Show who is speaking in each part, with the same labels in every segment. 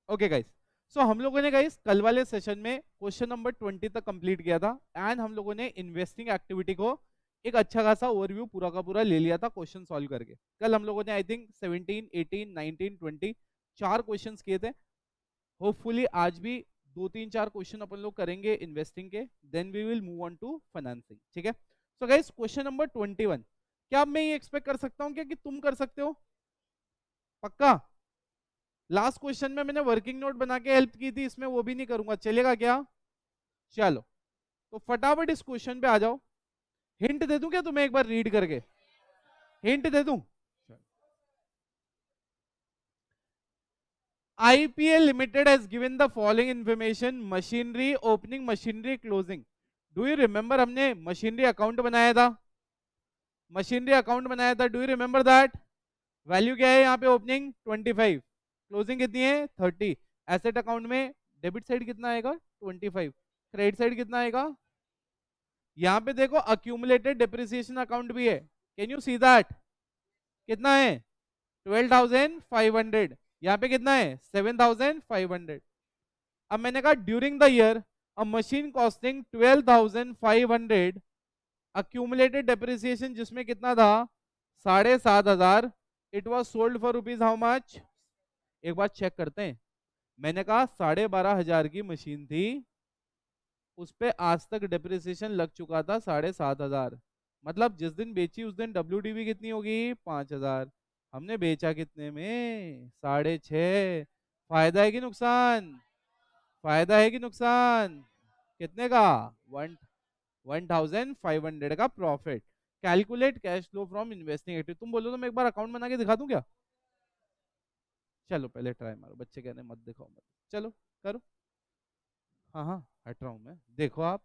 Speaker 1: Okay guys, सो हम लोगों ने गाइस कल वाले सेशन में क्वेश्चन नंबर 20 तक कंप्लीट किया था एंड हम लोगों ने इन्वेस्टिंग एक्टिविटी को एक अच्छा खासा ओवरव्यू पूरा का पूरा ले लिया था क्वेश्चन सॉल्व करके। कल हम लोगों ने आई थिंक 17, 18, 19, 20 चार क्वेश्चंस किए थे। होपफुली आज भी दो तीन चार क्वेश्चन अपन लोग करेंगे इन्वेस्टिंग के, then we will move on to financing. ठीक है, सो गाइस क्वेश्चन नंबर 21, क्या अब मैं ये एक्सपेक्ट कर सकता हूँ क्या कि तुम कर सकते हो? पक्का? लास्ट क्वेश्चन में मैंने वर्किंग नोट बना के हेल्प की थी, इसमें वो भी नहीं करूंगा, चलेगा क्या? चलो, तो फटाफट इस क्वेश्चन पे आ जाओ। हिंट दे दूं क्या तुम्हें, एक बार रीड करके हिंट दे दूं? IPL Limited has given the following information: machinery opening, machinery closing. Do you remember हमने मशीनरी अकाउंट बनाया था, मशीनरी अकाउंट बनाया था, do you remember that? Value क्या है यहाँ पे? ओपनिंग 25, क्लोजिंग कितनी है? 30। एसेट अकाउंट में डेबिट साइड कितना आएगा? 25। क्रेडिट साइड कितना आएगा? यहाँ पे देखो अक्यूमुलेटेड डिप्रिसिएशन अकाउंट भी है, कैन यू सी दैट? कितना है? 12,500। यहाँ पे कितना है? 7,500। अब मैंने कहा during the year a machine costing 12,500, accumulated depreciation जिसमें कितना था? 7,500। It was sold for rupees how much? एक बार चेक करते हैं। मैंने कहा 12,500 की मशीन थी, उस पे आज तक डेप्रिसिएशन लग चुका था 7,500। मतलब जिस दिन बेची उस दिन WDV कितनी होगी? 5,000। हमने बेचा कितने में? 6,500। फायदा है कि नुकसान? फायदा है कि नुकसान? कितने का? 1,500 का profit. Calculate cash flow from investing activity. तुम बोलो तो मैं एक बार अकाउंट बना के दिखा दूं क्या? चलो पहले ट्राई मारो, बच्चे कहने मत दिखाओ मत। चलो करो। हाँ हाँ, हट रहा हूँ मैं, देखो आप।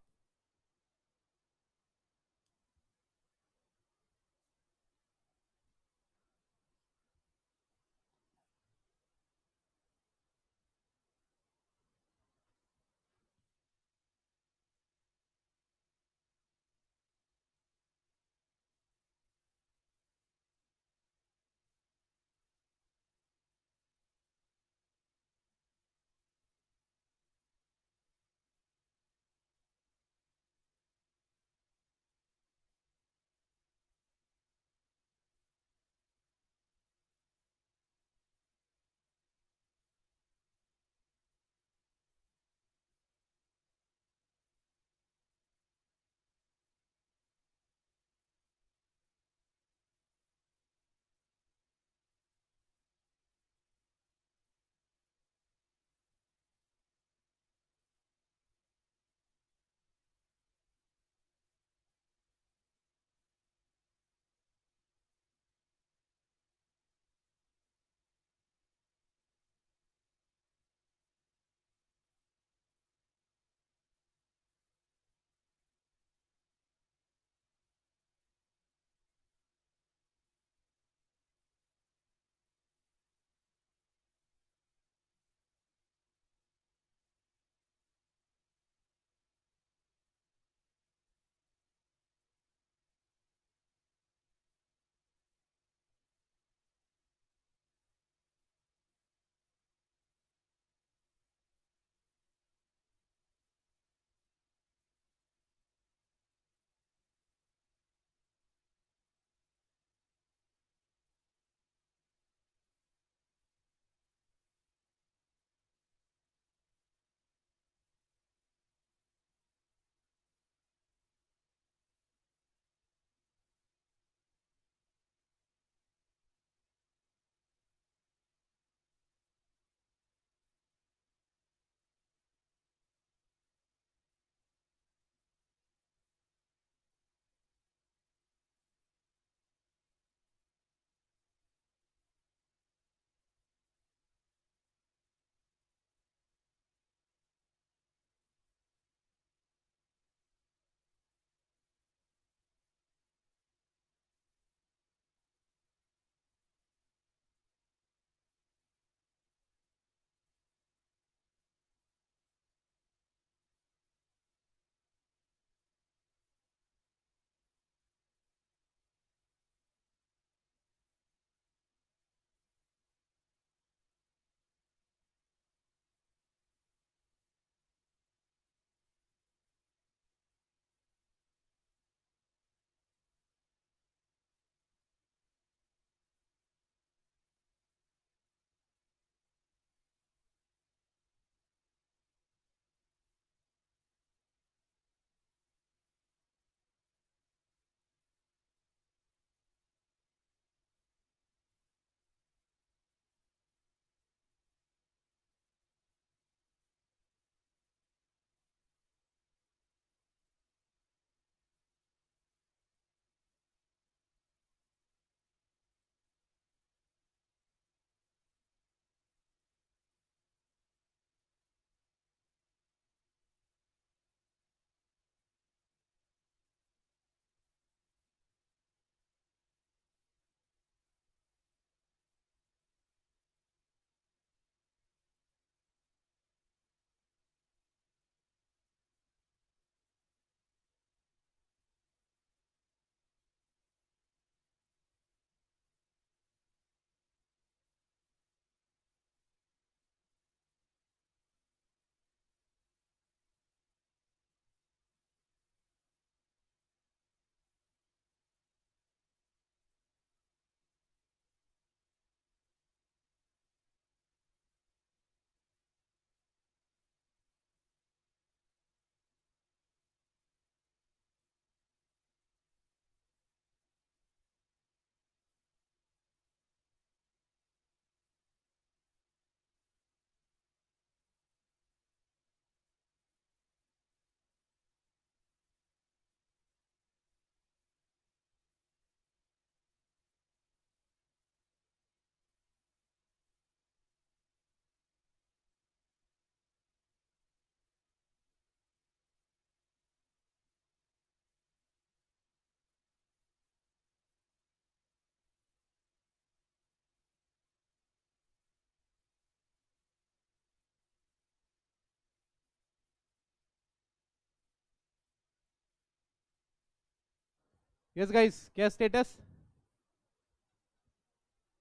Speaker 1: यस गाइस, क्या स्टेटस?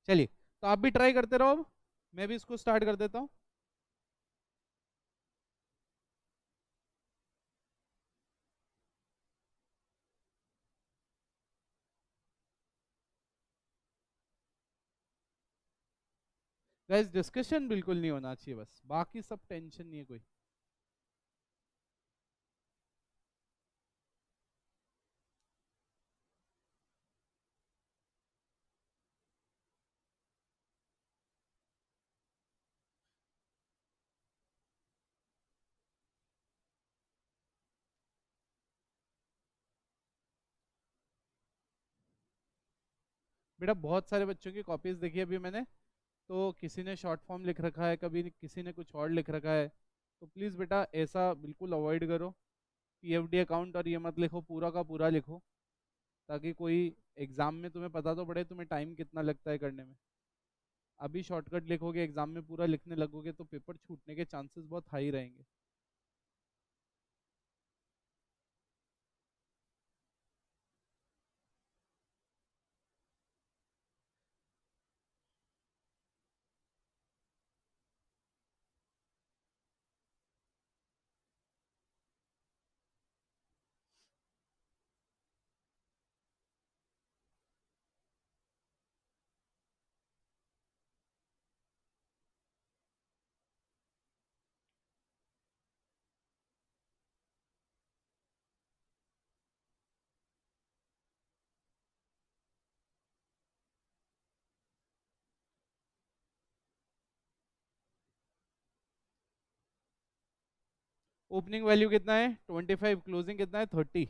Speaker 1: चलिए, तो आप भी ट्राई करते रहो, अब मैं भी इसको स्टार्ट कर देता हूँ। गाइस डिस्कशन बिल्कुल नहीं होना चाहिए, बस बाकी सब टेंशन नहीं है कोई। बेटा बहुत सारे बच्चों की कॉपीज देखी अभी मैंने, तो किसी ने शॉर्ट फॉर्म लिख रखा है, कभी किसी ने कुछ और लिख रखा है। तो प्लीज़ बेटा ऐसा बिल्कुल अवॉइड करो। पीएफडी अकाउंट और ये मत लिखो, पूरा का पूरा लिखो, ताकि कोई एग्जाम में तुम्हें पता तो पड़े तुम्हें टाइम कितना लगता है करने में। अभी शॉर्टकट लिखोगे, एग्जाम में पूरा लिखने लगोगे, तो पेपर छूटने के चांसेस बहुत हाई रहेंगे। ओपनिंग वैल्यू कितना है? 25। क्लोजिंग कितना है? 30।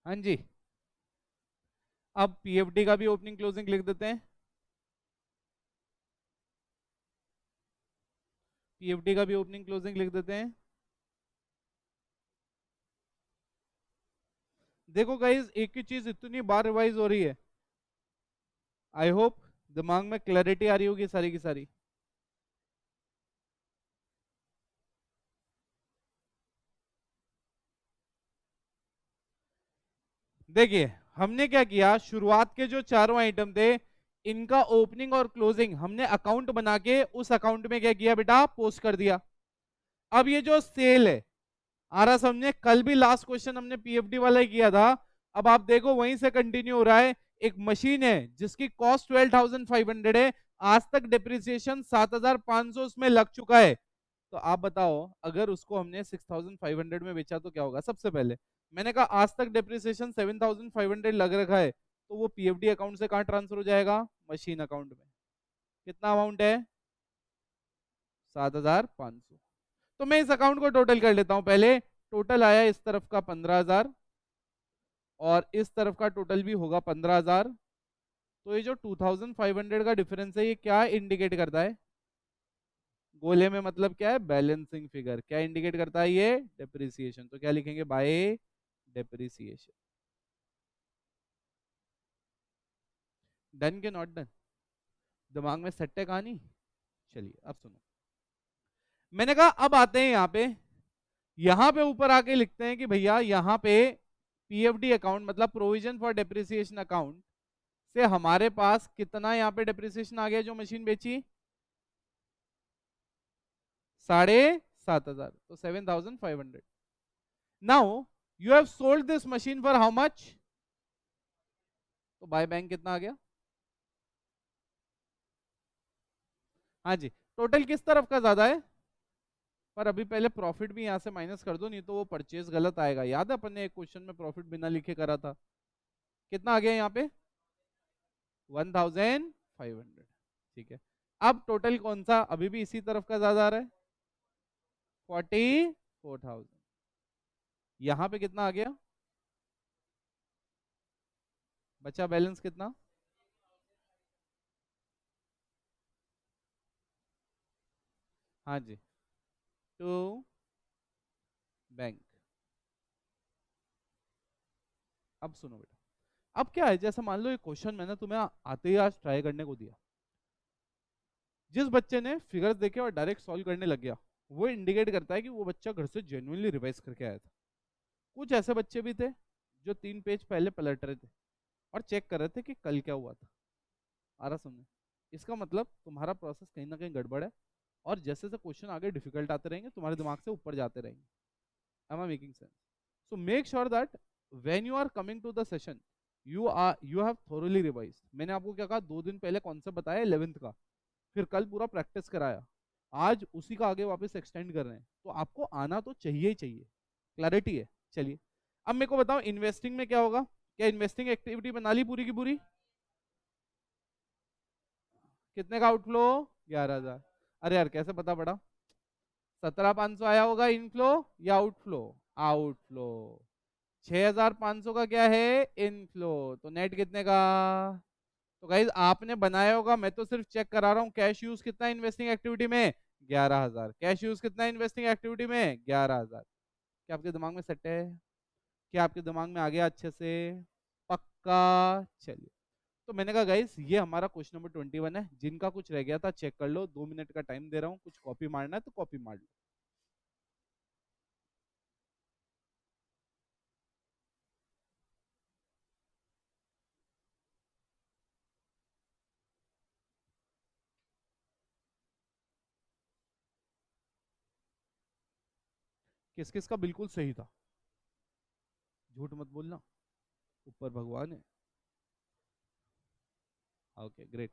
Speaker 1: हाँ जी। अब पीएफडी का भी ओपनिंग क्लोजिंग लिख देते हैं। पीएफडी का भी ओपनिंग क्लोजिंग लिख देते हैं। देखो गाइज, एक ही चीज इतनी बार रिवाइज हो रही है, आई होप दिमाग में क्लैरिटी आ रही होगी सारी की सारी। देखिए, हमने क्या किया, शुरुआत के जो चारों आइटम थे, इनका ओपनिंग और क्लोजिंग हमने अकाउंट बना के उस अकाउंट में क्या किया बेटा, पोस्ट कर दिया। अब ये जो सेल है, आ रहा समझे, कल भी लास्ट क्वेश्चन हमने पीएफडी वाला ही किया था। अब आप देखो वहीं से कंटिन्यू हो रहा है। एक मशीन है जिसकी कॉस्ट 12,500 है, आज तक डिप्रिसिएशन 7,500 उसमें लग चुका है। तो आप बताओ, अगर उसको हमने 6,500 में बेचा तो क्या होगा? सबसे पहले मैंने कहा आज तक डिप्रिसिएशन 7,500 लग रखा है, तो वो पीएफडी अकाउंट से कहाँ ट्रांसफर हो जाएगा? मशीन अकाउंट में। कितना अमाउंट है? 7,500। तो मैं इस अकाउंट को टोटल कर लेता हूं पहले। टोटल आया इस तरफ का 15,000, और इस तरफ का टोटल भी होगा 15,000। तो ये जो 2,500 का डिफरेंस है, ये क्या इंडिकेट करता है? गोले में मतलब क्या है? Balancing figure. क्या इंडिकेट करता है ये? डेप्रिसिएशन। तो क्या लिखेंगे? Bye depreciation. डन के नॉट डन? दिमाग में सेट है कहानी? चलिए अब सुनो। मैंने कहा अब आते हैं यहाँ पे, यहाँ पे ऊपर आके लिखते हैं कि भैया यहाँ पे पीएफडी अकाउंट मतलब प्रोविजन फॉर डेप्रिसिएशन अकाउंट से हमारे पास कितना यहाँ पे डेप्रिसिएशन आ गया जो मशीन बेची? 7,500। तो 7,500। Now you have sold this machine for how much? तो बाय बैंक कितना आ गया? हाँ जी। टोटल किस तरफ का ज्यादा है? पर अभी पहले प्रॉफिट भी यहाँ से माइनस कर दो, नहीं तो वो परचेज गलत आएगा। याद है अपन ने एक क्वेश्चन में प्रॉफिट बिना लिखे करा था? कितना आ गया यहाँ पे? 1,500। ठीक है। अब टोटल कौन सा अभी भी इसी तरफ का ज्यादा आ रहा है? 44,000। यहाँ पे कितना आ गया? बचा बैलेंस कितना? हाँ जी, टू बैंक। अब सुनो बेटा, अब क्या है, जैसे मान लो ये क्वेश्चन मैंने तुम्हें आते ही आज ट्राई करने को दिया, जिस बच्चे ने फिगर्स देखे और डायरेक्ट सॉल्व करने लग गया, वो इंडिकेट करता है कि वो बच्चा घर से जेन्युइनली रिवाइज करके आया था। कुछ ऐसे बच्चे भी थे जो 3 पेज पहले पलट रहे थे और चेक कर रहे थे कि कल क्या हुआ था। आ रहा समझे? इसका मतलब तुम्हारा प्रोसेस कहीं ना कहीं गड़बड़ है, और जैसे जैसे क्वेश्चन आगे डिफिकल्ट आते रहेंगे तुम्हारे दिमाग से ऊपर जाते रहेंगे। Am I making sense? So make sure that when you are coming to the session, you have thoroughly revised. मैंने आपको क्या कहा, 2 दिन पहले कॉन्सेप्ट बताया 11th का, फिर कल पूरा प्रैक्टिस कराया, आज उसी का आगे वापस एक्सटेंड कर रहे हैं, तो आपको आना तो चाहिए ही चाहिए। क्लैरिटी है? चलिए अब मेरे को बताओ, इन्वेस्टिंग में क्या होगा? क्या इन्वेस्टिंग एक्टिविटी बना ली पूरी की पूरी? कितने का आउटफ्लो? 11,000। अरे यार कैसे पता पड़ा? 17,500 आया होगा इनफ्लो या आउटफ्लो? आउटफ्लो। 6,500 का क्या है? इनफ्लो। तो नेट कितने का? तो गाइज आपने बनाया होगा, मैं तो सिर्फ चेक करा रहा हूँ। कैश यूज कितना इन्वेस्टिंग एक्टिविटी में? 11,000। कैश यूज कितना इन्वेस्टिंग एक्टिविटी में? 11,000। क्या आपके दिमाग में सेट है? क्या आपके दिमाग में आ गया अच्छे से? पक्का? चलिए, तो मैंने कहा गाइस ये हमारा क्वेश्चन नंबर 21 है। जिनका कुछ रह गया था चेक कर लो, 2 मिनट का टाइम दे रहा हूँ, कुछ कॉपी मारना है तो कॉपी मार लो। किस किस का बिल्कुल सही था? झूठ मत बोलना, ऊपर भगवान है। Okay great.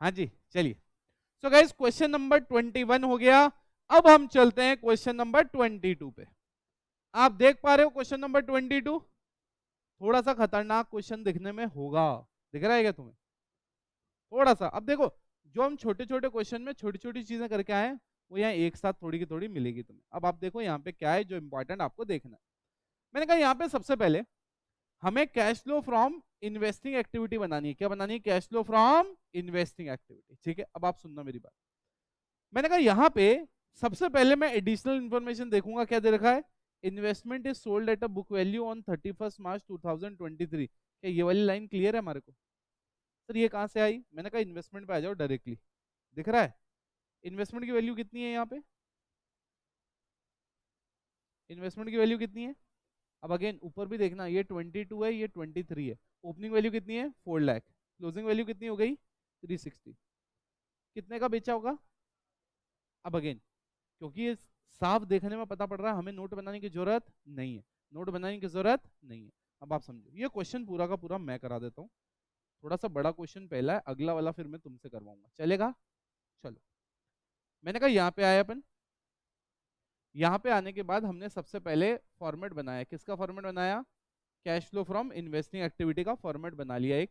Speaker 1: हाँ जी चलिए, सो गाइस क्वेश्चन नंबर 21 हो गया। अब हम चलते हैं क्वेश्चन नंबर 22 पे। आप देख पा रहे हो क्वेश्चन नंबर 22? थोड़ा सा खतरनाक क्वेश्चन दिखने में होगा, दिख रहा है क्या तुम्हें? थोड़ा सा। अब देखो, जो हम छोटे छोटे क्वेश्चन में छोटी छोटी चीजें करके आए हैं, वो यहाँ एक साथ थोड़ी की थोड़ी मिलेगी तुम्हें। अब आप देखो यहाँ पे क्या है जो इंपॉर्टेंट आपको देखना है। मैंने कहा यहाँ पे सबसे पहले हमें cash flow from investing activity बनानी है। क्या बनानी है? Cash flow from investing activity. ठीक है, अब आप सुनना मेरी बात। मैंने कहा यहाँ पे सबसे पहले मैं एडिशनल इंफॉर्मेशन देखूंगा। क्या दे रखा है? Investment is sold at a book value on 31 मार्च 2023। क्या ये वाली लाइन क्लियर है हमारे को? सर ये कहाँ से आई? मैंने कहा इन्वेस्टमेंट पे आ जाओ डायरेक्टली। दिख रहा है इन्वेस्टमेंट की वैल्यू कितनी है यहाँ पे? इन्वेस्टमेंट की वैल्यू कितनी है? अब अगेन ऊपर भी देखना, ये 22 है, ये 23 है। ओपनिंग वैल्यू कितनी है? 4 लाख। क्लोजिंग वैल्यू कितनी हो गई? 360। कितने का बेचा होगा? अब अगेन, क्योंकि ये साफ देखने में पता पड़ रहा है, हमें नोट बनाने की जरूरत नहीं है। नोट बनाने की जरूरत नहीं है। अब आप समझो, ये क्वेश्चन पूरा का पूरा मैं करा देता हूँ। थोड़ा सा बड़ा क्वेश्चन पहला है, अगला वाला फिर मैं तुमसे करवाऊंगा, चलेगा? चलो, मैंने कहा यहाँ पे आए अपन। यहाँ पे आने के बाद हमने सबसे पहले फॉर्मेट बनाया। किसका फॉर्मेट बनाया? Cash flow from investing activity का फॉर्मेट बना लिया एक।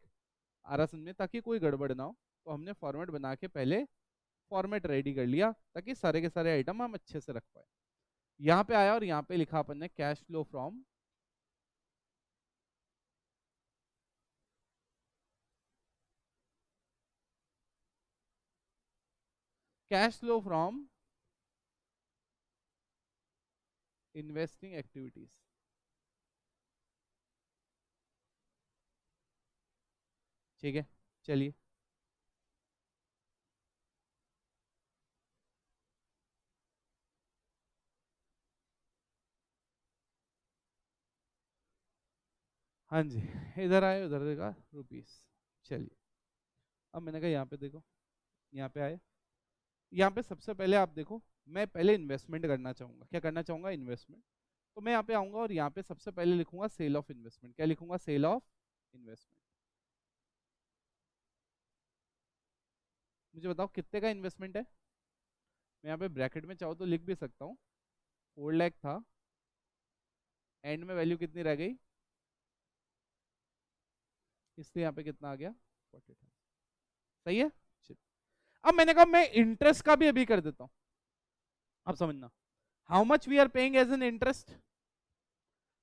Speaker 1: आरासन में, ताकि कोई गड़बड़ ना हो, तो हमने फॉर्मेट बना के पहले फॉर्मेट रेडी कर लिया, ताकि सारे के सारे आइटम हम अच्छे से रख पाए। यहाँ पे आया और यहाँ पे लिखा अपन ने cash flow from investing activities. ठीक है, चलिए। हाँ जी, इधर आए, उधर देखा रुपीस। चलिए, अब मैंने कहा यहाँ पे देखो, यहाँ पे आए। यहाँ पे सबसे पहले आप देखो, मैं पहले इन्वेस्टमेंट करना चाहूंगा। क्या करना चाहूंगा? इन्वेस्टमेंट। तो मैं यहाँ पे आऊंगा और यहाँ पे सबसे पहले लिखूंगा सेल ऑफ इन्वेस्टमेंट। क्या लिखूंगा? Sale of investment. मुझे बताओ कितने का इन्वेस्टमेंट है? मैं यहाँ पे ब्रैकेट में चाहूँ तो लिख भी सकता हूँ। 4 लाख था, एंड में वैल्यू कितनी रह गई, इसलिए यहाँ पे कितना आ गया? 40,000। सही है? चलिए। अब मैंने कहा मैं इंटरेस्ट का भी अभी कर देता हूँ। अब समझना, how much we are paying as an interest?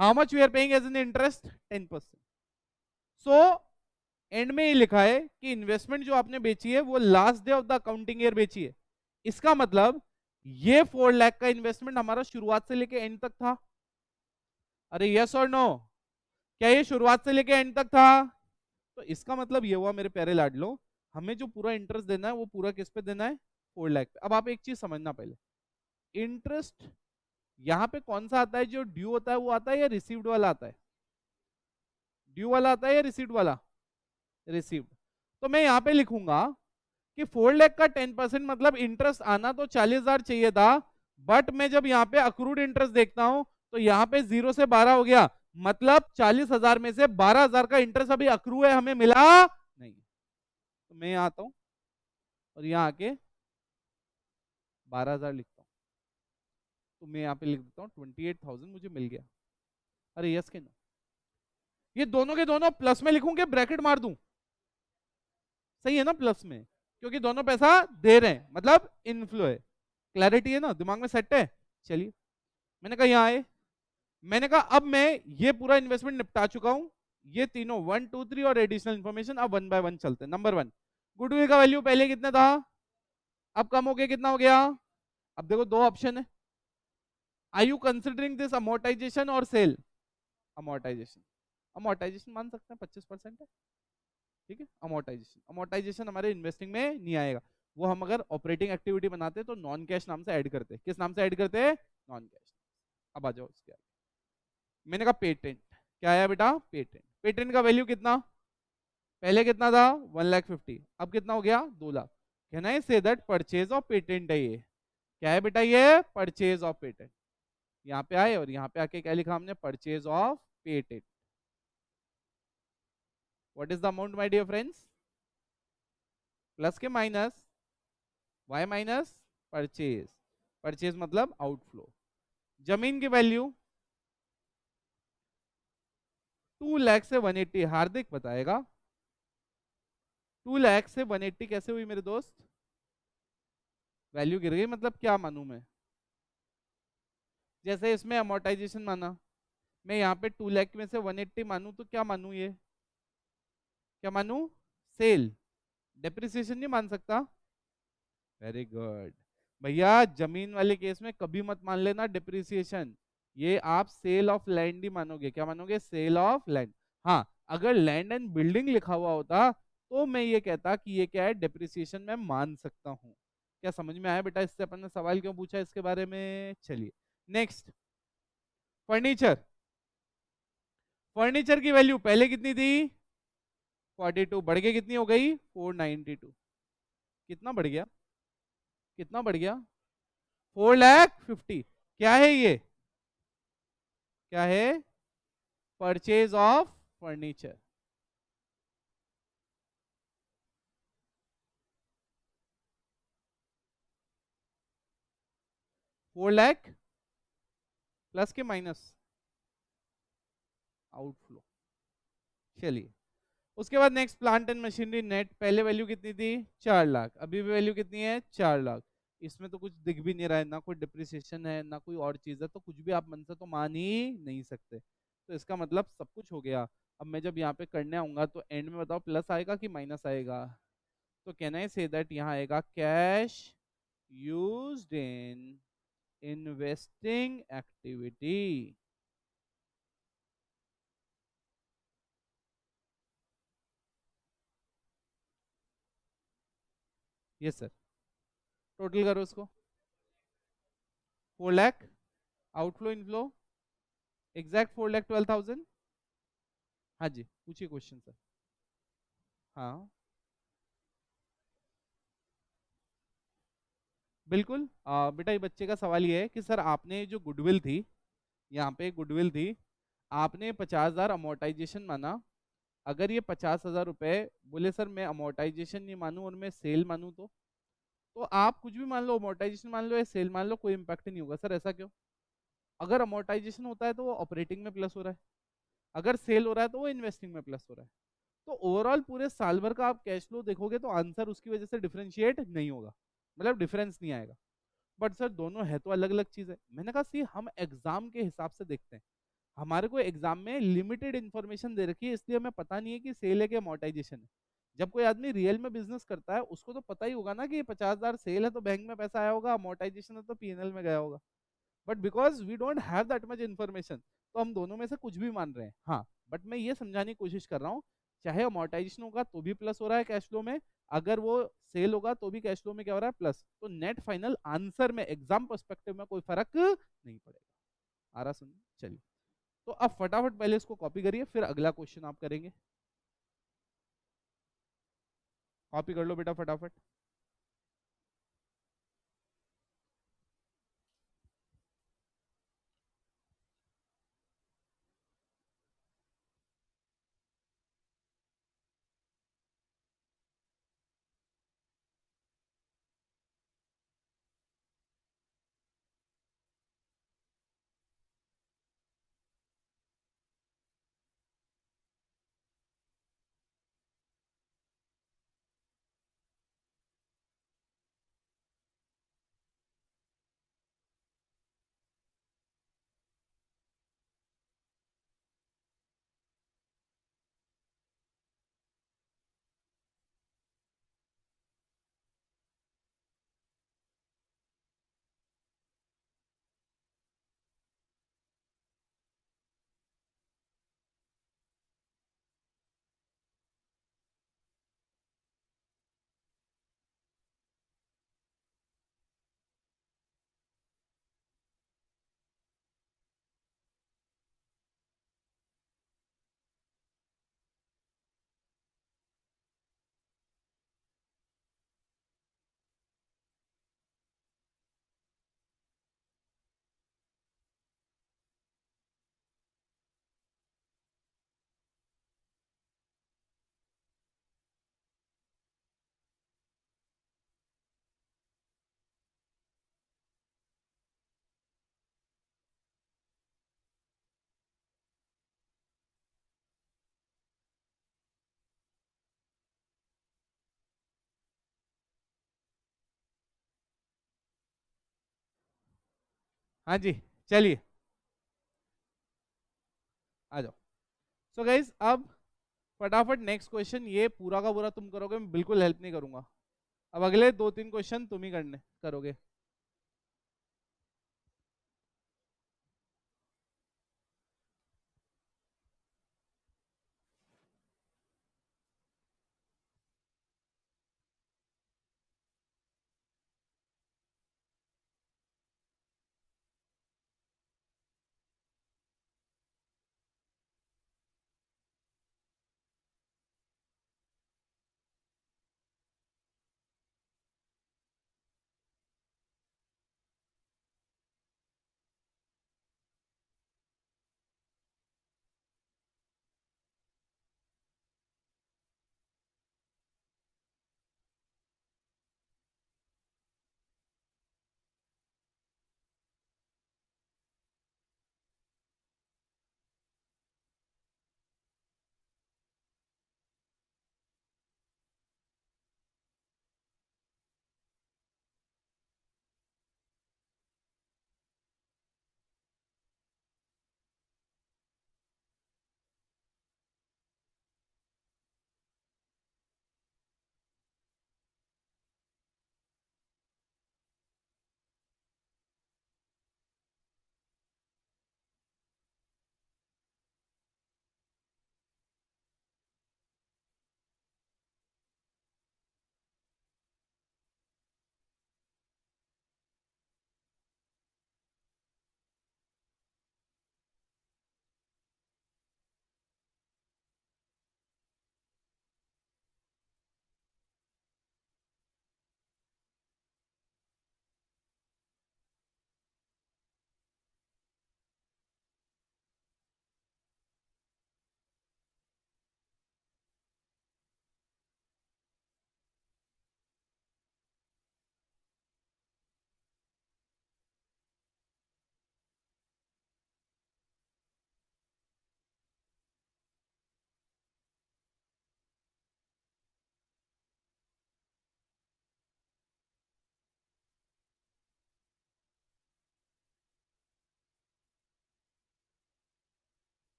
Speaker 1: How much we are paying as an interest 10%। So end में ये लिखा है कि इन्वेस्टमेंट जो आपने बेची है वो last day of the accounting year बेची है। इसका मतलब ये 4 लाख का इन्वेस्टमेंट हमारा शुरुआत से लेके एंड तक था। अरे यस और नो, क्या ये शुरुआत से लेके एंड तक था? तो इसका मतलब ये हुआ मेरे प्यारे लाडलो, हमें जो पूरा इंटरेस्ट देना है वो पूरा किस पे देना है? 4 लाख पे। अब आप एक चीज समझना पहले, इंटरेस्ट यहाँ पे कौन सा आता है? जो ड्यू होता है वो आता है या रिसीव्ड वाला आता है? ड्यू वाला आता है या रिसीव्ड वाला? रिसीव्ड। तो मैं यहाँ पे लिखूंगा कि 4 लाख का 10% मतलब इंटरेस्ट आना तो 40,000 चाहिए था, बट मैं जब यहाँ पे अक्रूड इंटरेस्ट देखता हूं तो यहाँ पे 0 से 12 हो गया, मतलब 40,000 में से 12,000 का इंटरेस्ट अभी अक्रू है, हमें मिला नहीं। तो मैं यहाँ आता हूँ और यहाँ आके 12,000 लिखता हूँ, तो मैं यहाँ पे लिख देता हूँ 28,000 मुझे मिल गया। अरे यस के नो? ये दोनों के दोनों प्लस में लिखूं कि ब्रैकेट मार दूं? सही है ना प्लस में, क्योंकि दोनों पैसा दे रहे हैं, मतलब इनफ्लो है। क्लैरिटी है ना, दिमाग में सेट है? चलिए, मैंने कहा यहाँ आए, मैंने कहा अब मैं ये पूरा इन्वेस्टमेंट निपटा चुका हूं, ये तीनों 1 2 3 और एडिशनल इंफॉर्मेशन, अब 1 बाय 1 चलते हैं। नंबर 1, गुडविल का वैल्यू पहले कितना था, अब कम हो गया, कितना हो गया? अब देखो दो ऑप्शन है, are you considering this amortisation or sale? Amortisation, amortisation मान सकते हैं 25% है, ठीक है। अमोर्टाइजेशन, अमोर्टाइजेशन हमारे इन्वेस्टिंग में नहीं आएगा, वो हम अगर ऑपरेटिंग एक्टिविटी बनाते तो नॉन कैश नाम से ऐड करते। किस नाम से ऐड करते? Non cash. अब आ जाओ उसके आगे, मैंने कहा पेटेंट, क्या आया बेटा? पेटेंट। पेटेंट का वैल्यू कितना? पहले कितना था? 1,50,000, अब कितना हो गया? 2 lakh. Can I say that purchase of patent है ये? क्या है बेटा? ये परचेज ऑफ पेटेंट। यहाँ पे आए और यहाँ पे आके क्या लिखा हमने? Purchase of patent. What is the amount my dear friends? Plus के minus? Why minus purchase, purchase मतलब आउटफ्लो। जमीन की वैल्यू 2 लाख से 180, हार्दिक बताएगा 2 लाख से 180 कैसे हुई मेरे दोस्त? वैल्यू गिर गई, मतलब क्या मानूं मैं? जैसे इसमें अमोर्टाइजेशन माना, मैं यहाँ पे 2 लाख में से 180 मानूं तो क्या मानूं? ये क्या मानूं? सेल। डेप्रिसिएशन नहीं मान सकता? वेरी गुड भैया, जमीन वाले केस में कभी मत मान लेना डिप्रिसिएशन, ये आप सेल ऑफ लैंड ही मानोगे। क्या मानोगे? Sale of land. हाँ, अगर लैंड एंड बिल्डिंग लिखा हुआ होता तो मैं ये कहता कि ये क्या है, डिप्रिसिएशन में मान सकता हूँ। क्या समझ में आया बेटा इससे अपन ने सवाल क्यों पूछा इसके बारे में? चलिए नेक्स्ट, फर्नीचर। फर्नीचर की वैल्यू पहले कितनी थी? 42, बढ़ के कितनी हो गई? 492। कितना बढ़ गया? कितना बढ़ गया? 4,50,000। क्या है ये? क्या है? Purchase of furniture. Four lakh plus के माइनस आउटफ्लो। चलिए, उसके बाद next, plant and machinery net, पहले वैल्यू कितनी थी? 4 लाख, अभी भी वैल्यू कितनी है? 4 लाख। इसमें तो कुछ दिख भी नहीं रहा है, ना कोई डिप्रिसिएशन है ना कोई और चीज है, तो कुछ भी आप मन से तो मान ही नहीं सकते। तो इसका मतलब सब कुछ हो गया। अब मैं जब यहाँ पे करने आऊंगा तो एंड में बताओ प्लस आएगा कि माइनस आएगा? तो कैन आई से दैट यहाँ आएगा cash used in investing activity. Yes sir, total करो उसको। 4 लाख आउटफ्लो इनफ्लो, एग्जैक्ट 4,12,000। हाँ जी, पूछिए क्वेश्चन सर। हाँ बिल्कुल, बेटा ये बच्चे का सवाल ये है कि सर आपने जो गुडविल थी, यहाँ पे गुडविल थी, आपने 50,000 अमोर्टाइजेशन माना। अगर ये 50,000 रुपए, बोले सर मैं अमोर्टाइजेशन नहीं मानूं और मैं सेल मानूं तो आप कुछ भी मान लो, अमोर्टाइजेशन मान लो या सेल मान लो, कोई इंपैक्ट नहीं होगा। सर ऐसा क्यों? अगर अमोर्टाइजेशन होता है तो वो ऑपरेटिंग में प्लस हो रहा है, अगर सेल हो रहा है तो वो इन्वेस्टिंग में प्लस हो रहा है। तो ओवरऑल पूरे साल भर का आप कैश फ्लो देखोगे तो आंसर उसकी वजह से डिफरेंशिएट नहीं होगा, मतलब डिफरेंस नहीं आएगा। बट सर दोनों है तो अलग अलग चीज है। मैंने कहा सी हम एग्जाम के हिसाब से देखते हैं, हमारे को एग्जाम में लिमिटेड इन्फॉर्मेशन दे रखी है, इसलिए हमें पता नहीं है कि सेल है कि अमोर्टाइजेशन है। जब कोई आदमी रियल में बिजनेस करता है उसको तो पता ही होगा ना कि 50,000 सेल है तो बैंक में पैसा आया होगा, अमोर्टाइजेशन है तो पीएनएल में गया होगा। But because we don't have that much information, तो हम दोनों में से कुछ भी मान रहे हैं। हाँ, बट मैं ये समझाने की कोशिश कर रहा हूँ, चाहे अमोर्टाइजेशन होगा तो भी प्लस हो रहा है कैश फ्लो में, अगर वो सेल होगा तो भी कैश फ्लो में क्या हो रहा है, प्लस। तो नेट फाइनल आंसर में एग्जाम पर्सपेक्टिव में कोई फर्क नहीं पड़ेगा। आ रहा सुन, चलिए। तो अब फटाफट पहले इसको कॉपी करिए, फिर अगला क्वेश्चन आप करेंगे। कॉपी कर लो बेटा फटाफट। हाँ जी, चलिए आ जाओ। सो गाइज अब फटाफट नेक्स्ट क्वेश्चन, ये पूरा का पूरा तुम करोगे, मैं बिल्कुल हेल्प नहीं करूंगा। अब अगले 2-3 क्वेश्चन तुम ही करने करोगे।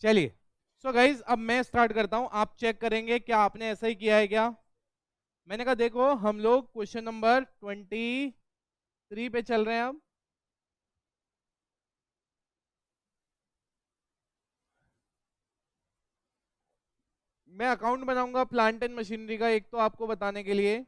Speaker 1: चलिए, सो गाइज अब मैं स्टार्ट करता हूं, आप चेक करेंगे क्या आपने ऐसा ही किया है क्या। मैंने कहा देखो हम लोग क्वेश्चन नंबर 23 पे चल रहे हैं अब। मैं अकाउंट बनाऊंगा प्लांट एंड मशीनरी का एक तो आपको बताने के लिए।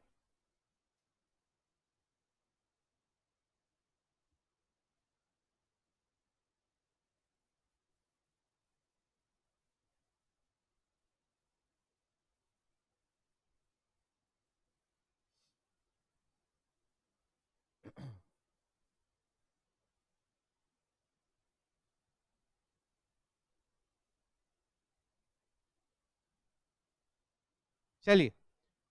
Speaker 1: चलिए,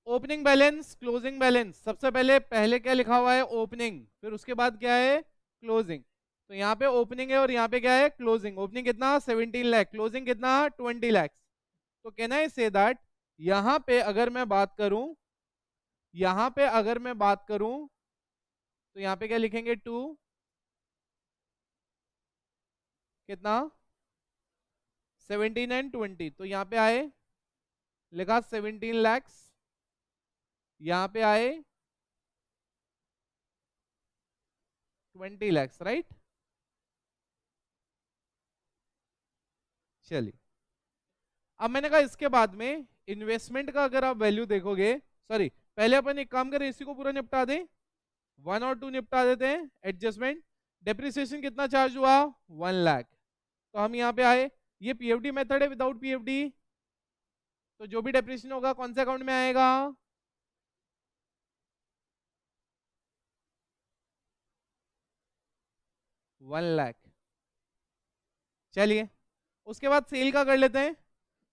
Speaker 1: ओपनिंग बैलेंस क्लोजिंग बैलेंस, सबसे पहले पहले क्या लिखा हुआ है ओपनिंग, फिर उसके बाद क्या है क्लोजिंग। तो यहाँ पे ओपनिंग है और यहाँ पे क्या है क्लोजिंग। ओपनिंग कितना 17 लाख, क्लोजिंग कितना 20 लाख। तो कैन आई से दैट यहाँ पे अगर मैं बात करूं, यहाँ पे अगर मैं बात करूं तो यहाँ पे क्या लिखेंगे 2 कितना 17 एंड 20, तो यहाँ पे आए लिखा 17 लैक्स, यहाँ पे आए 20 लैक्स, राइट। चलिए, अब मैंने कहा इसके बाद में इन्वेस्टमेंट का अगर आप वैल्यू देखोगे, सॉरी पहले अपन एक काम करें इसी को पूरा निपटा दें, 1 और 2 निपटा देते हैं। एडजस्टमेंट डेप्रिसिएशन कितना चार्ज हुआ 1 लाख, तो हम यहाँ पे आए, ये पीएफडी मेथड है विदाउट पीएफडी, तो जो भी डेप्रिसिएशन होगा कौन से अकाउंट में आएगा 1 लाख। चलिए, उसके बाद सेल का कर लेते हैं।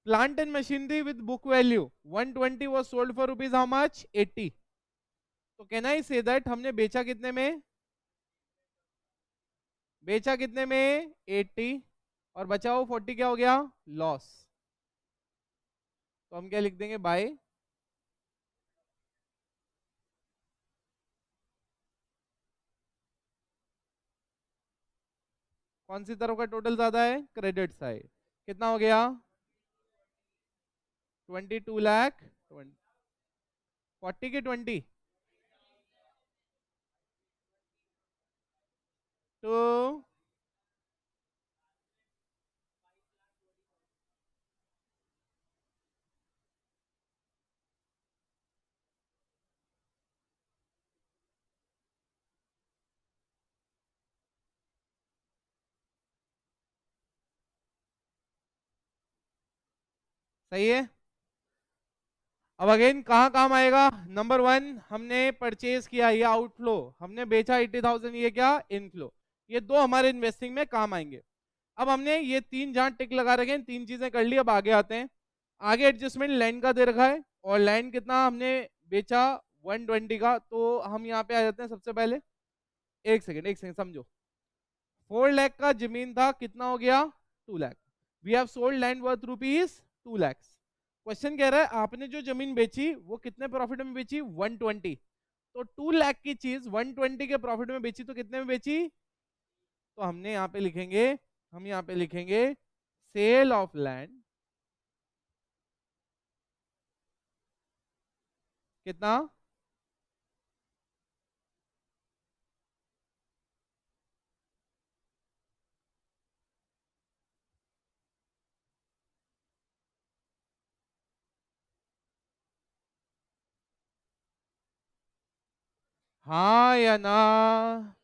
Speaker 1: Plant and machinery with book value 120 was sold for rupees how much 80। तो कैन आई से दैट हमने बेचा कितने में, बेचा कितने में 80, और बचा हुआ 40 क्या हो गया लॉस। तो हम क्या लिख देंगे बाय, कौन सी तरफ का टोटल ज्यादा है क्रेडिट साइड, कितना हो गया 22 लाख, 40 के 20, तो सही है। अब अगेन कहाँ काम आएगा, नंबर 1 हमने परचेज किया ये आउटफ्लो, हमने बेचा 80,000 ये क्या इनफ्लो, ये दो हमारे इन्वेस्टिंग में काम आएंगे। अब हमने ये तीन जहां टिक लगा रखे हैं, तीन चीजें कर ली, अब आगे आते हैं। आगे एडजस्टमेंट लैंड का दे रखा है, और लैंड कितना हमने बेचा 120 का, तो हम यहाँ पे आ जाते हैं सबसे पहले। एक सेकंड समझो, 4 लाख का जमीन था, कितना हो गया 2 lakh. We have sold land worth rupees 2 lakh. Question कह रहा है आपने जो जमीन बेची वो कितने प्रॉफिट में बेची 120, तो 2 लाख की चीज 120 के प्रॉफिट में बेची तो कितने में बेची, तो हमने यहाँ पे लिखेंगे, हम यहाँ पे लिखेंगे सेल ऑफ लैंड कितना, हाँ या ना,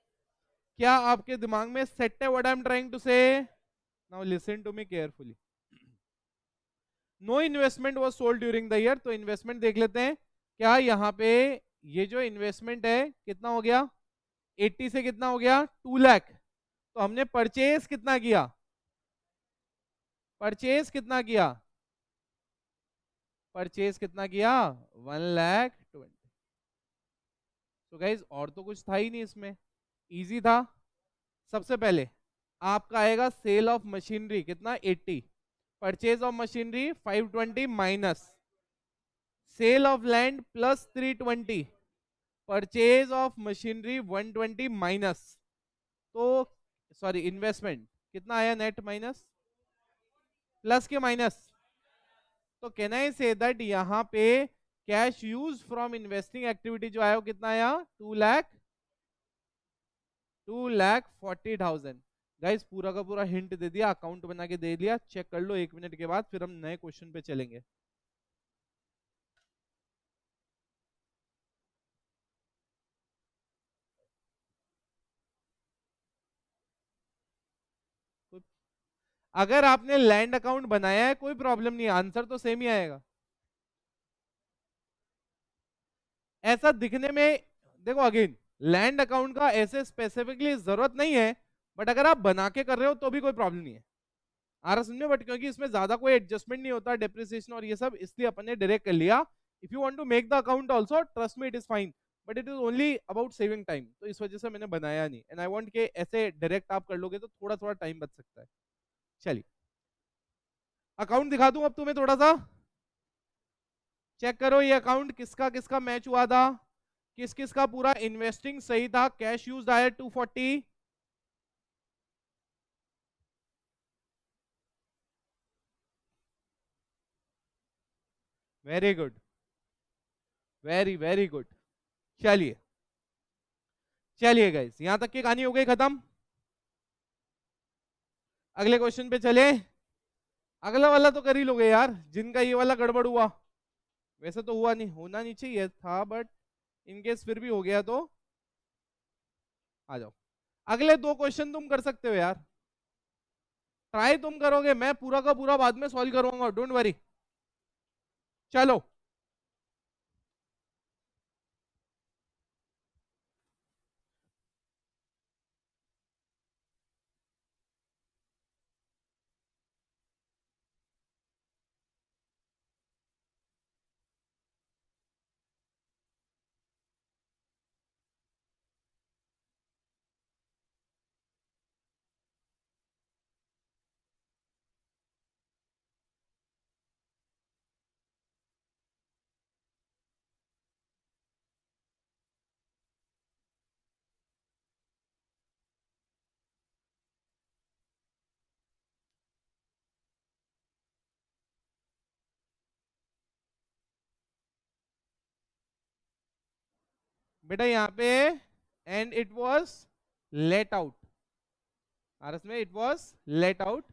Speaker 1: क्या आपके दिमाग में सेट है what I am trying to say. Now listen to me carefully. No investment was sold during the year, तो इन्वेस्टमेंट देख लेते हैं। क्या यहाँ पे ये जो इन्वेस्टमेंट है कितना हो गया 80 से कितना हो गया 2 लाख, तो हमने परचेज कितना किया, परचेज कितना किया, परचेज कितना किया 1 लाख 20। तो गाइज और तो कुछ था ही नहीं इसमें, इजी था। सबसे पहले आपका आएगा सेल ऑफ मशीनरी कितना 80, purchase of machinery 520 minus cell of land plus 320, purchase of machinery 120 minus, तो सॉरी इन्वेस्टमेंट कितना आया नेट माइनस प्लस के माइनस? तो कैन आई से दैट यहाँ पे cash use from investing activity जो आया वो कितना आया? 2,40,000। गाइस पूरा का पूरा हिंट दे दिया, अकाउंट बना के दे दिया, चेक कर लो 1 मिनट के बाद, फिर हम नए क्वेश्चन पे चलेंगे। अगर आपने लैंड अकाउंट बनाया है कोई प्रॉब्लम नहीं, आंसर तो सेम ही आएगा। ऐसा दिखने में, देखो अगेन, लैंड अकाउंट का ऐसे स्पेसिफिकली जरूरत नहीं है, बट अगर आप बना के कर रहे हो तो भी कोई प्रॉब्लम नहीं है। आ रहा समझे? बट क्योंकि इसमें ज्यादा कोई एडजस्टमेंट नहीं होता, डेप्रिसिएशन और ये सब, इसलिए अपन ने डायरेक्ट कर लिया। If you want to make the account also, trust me it is fine, but it is only about saving time, तो इस वजह से मैंने बनाया नहीं। एंड आई वांट के ऐसे डायरेक्ट आप कर लोगे तो थोड़ा थोड़ा टाइम बच सकता है। चलिए अकाउंट दिखा दूं अब तुम्हें थोड़ा सा, चेक करो ये अकाउंट किसका किसका मैच हुआ था, किस किस का पूरा इन्वेस्टिंग सही था। कैश यूज आया 240, very good, very very good. चलिए चलिए गाइस, यहां तक की कहानी हो गई खत्म। अगले क्वेश्चन पे चले। अगला वाला तो कर ही लोगे यार, जिनका ये वाला गड़बड़ हुआ। वैसे तो हुआ नहीं, होना नहीं चाहिए था, बट इनकेस फिर भी हो गया तो आ जाओ। अगले दो क्वेश्चन तुम कर सकते हो यार, ट्राई तुम करोगे, मैं पूरा का पूरा बाद में सॉल्व करूंगा, डोंट वरी। चलो बेटा यहाँ पे, and it was let out, RS में इट वाज लेट आउट।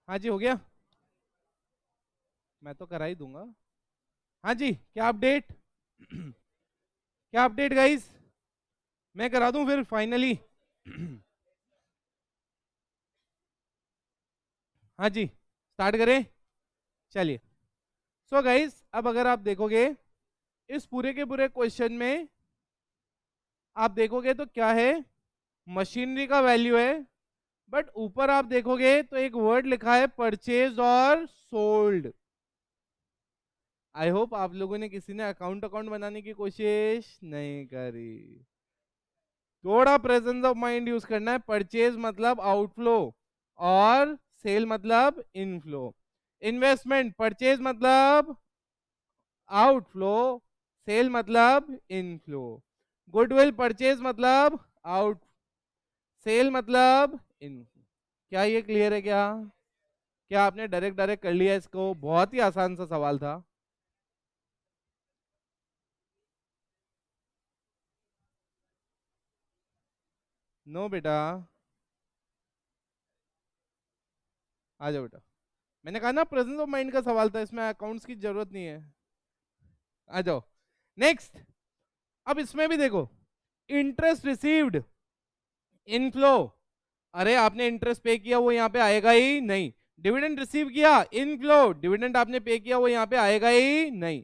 Speaker 1: हाँ जी, हो गया। मैं तो करा ही दूंगा। हाँ जी, क्या अपडेट? क्या अपडेट गाइस? मैं करा दूं फिर फाइनली। हाँ जी, स्टार्ट करें। चलिए। सो गाइस, अब अगर आप देखोगे इस पूरे के पूरे क्वेश्चन में, आप देखोगे तो क्या है, मशीनरी का वैल्यू है। बट ऊपर आप देखोगे तो एक वर्ड लिखा है परचेज और सोल्ड। आई होप आप लोगों ने किसी ने अकाउंट अकाउंट बनाने की कोशिश नहीं करी। थोड़ा प्रेजेंस ऑफ माइंड यूज करना है। परचेज मतलब आउटफ्लो और सेल मतलब इनफ्लो। इन्वेस्टमेंट, परचेज मतलब आउटफ्लो, सेल मतलब इनफ्लो। गुडविल, परचेज मतलब आउट, सेल मतलब इन। क्या ये क्लियर है क्या? क्या आपने डायरेक्ट डायरेक्ट कर लिया इसको? बहुत ही आसान सा सवाल था। नो बेटा, आ जाओ बेटा। मैंने कहा ना प्रेजेंस ऑफ माइंड का सवाल था, इसमें अकाउंट्स की जरूरत नहीं है। आ जाओ। नेक्स्ट। अब इसमें भी देखो, इंटरेस्ट रिसीव्ड, इनफ्लो। अरे आपने इंटरेस्ट पे किया, वो यहाँ पे आएगा ही नहीं। डिविडेंड रिसीव किया, इनफ्लो। डिविडेंड आपने पे किया, वो यहाँ पे आएगा ही नहीं।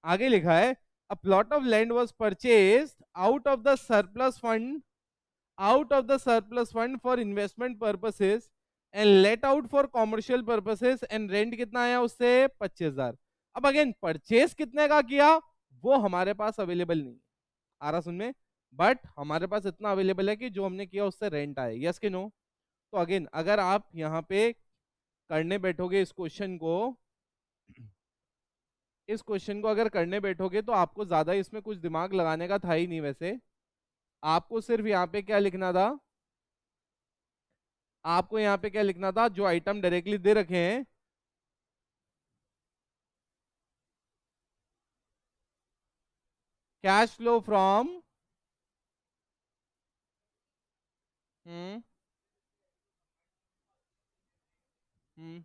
Speaker 1: आगे लिखा है a plot of land was purchased out of the surplus fund, out of the surplus fund for investment purposes and let out for commercial purposes and rent कितना आया उससे 25,000। अब अगेन परचेस कितने का किया वो हमारे पास अवेलेबल नहीं है। आ रहा सुन में? बट हमारे पास इतना अवेलेबल है कि जो हमने किया उससे रेंट आए। यस कि नो? तो अगेन अगर आप यहाँ पे करने बैठोगे इस क्वेश्चन को, इस क्वेश्चन को अगर करने बैठोगे तो आपको ज्यादा इसमें कुछ दिमाग लगाने का था ही नहीं वैसे। आपको सिर्फ यहाँ पे क्या लिखना था, आपको यहाँ पे क्या लिखना था, जो आइटम डायरेक्टली दे रखे हैं, cash flow from. Hmm. Hmm.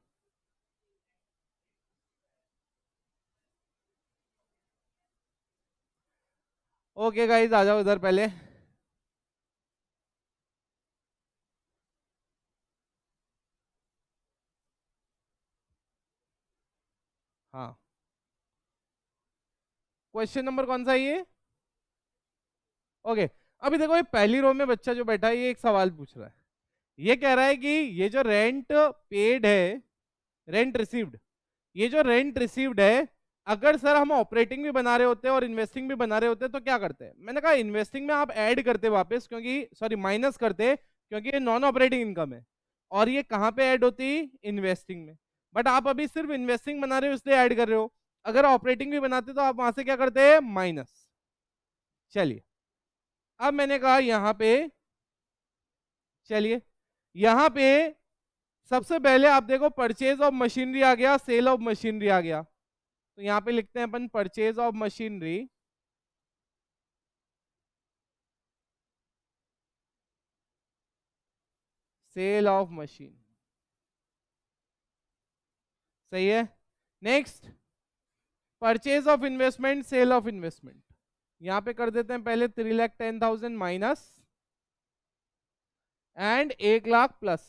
Speaker 1: Okay guys, आ जाओ इधर पहले। हाँ, क्वेश्चन नंबर कौन सा है ये? ओके। अभी देखो ये पहली रो में बच्चा जो बैठा है ये एक सवाल पूछ रहा है। ये कह रहा है कि ये जो रेंट पेड है, रेंट रिसीव्ड, ये जो रेंट रिसीव्ड है, अगर सर हम ऑपरेटिंग भी बना रहे होते हैं और इन्वेस्टिंग भी बना रहे होते तो क्या करते हैं? मैंने कहा इन्वेस्टिंग में आप ऐड करते वापस, क्योंकि सॉरी माइनस करते, क्योंकि ये नॉन ऑपरेटिंग इनकम है। और ये कहाँ पे ऐड होती? इन्वेस्टिंग में। बट आप अभी सिर्फ इन्वेस्टिंग बना रहे हो इसलिए ऐड कर रहे हो। अगर ऑपरेटिंग भी बनाते तो आप वहां से क्या करते? माइनस। चलिए, अब मैंने कहा यहाँ पे, चलिए यहाँ पे सबसे पहले आप देखो परचेज ऑफ मशीनरी आ गया, सेल ऑफ मशीनरी आ गया। तो यहाँ पे लिखते हैं अपन purchase of machinery, sale of machine. सही है। Next, purchase of investment, sale of investment. यहां पे कर देते हैं पहले 3,10,000 माइनस एंड 1,00,000 प्लस।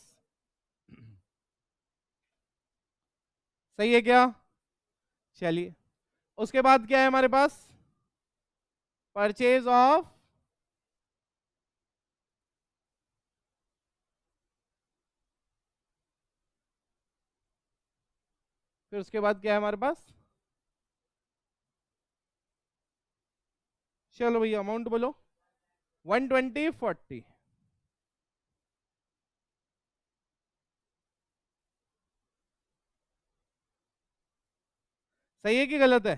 Speaker 1: सही है क्या? चलिए, उसके बाद क्या है हमारे पास? परचेज ऑफ, फिर उसके बाद क्या है हमारे पास? चलो भैया अमाउंट बोलो। 120, 40। सही है कि गलत है?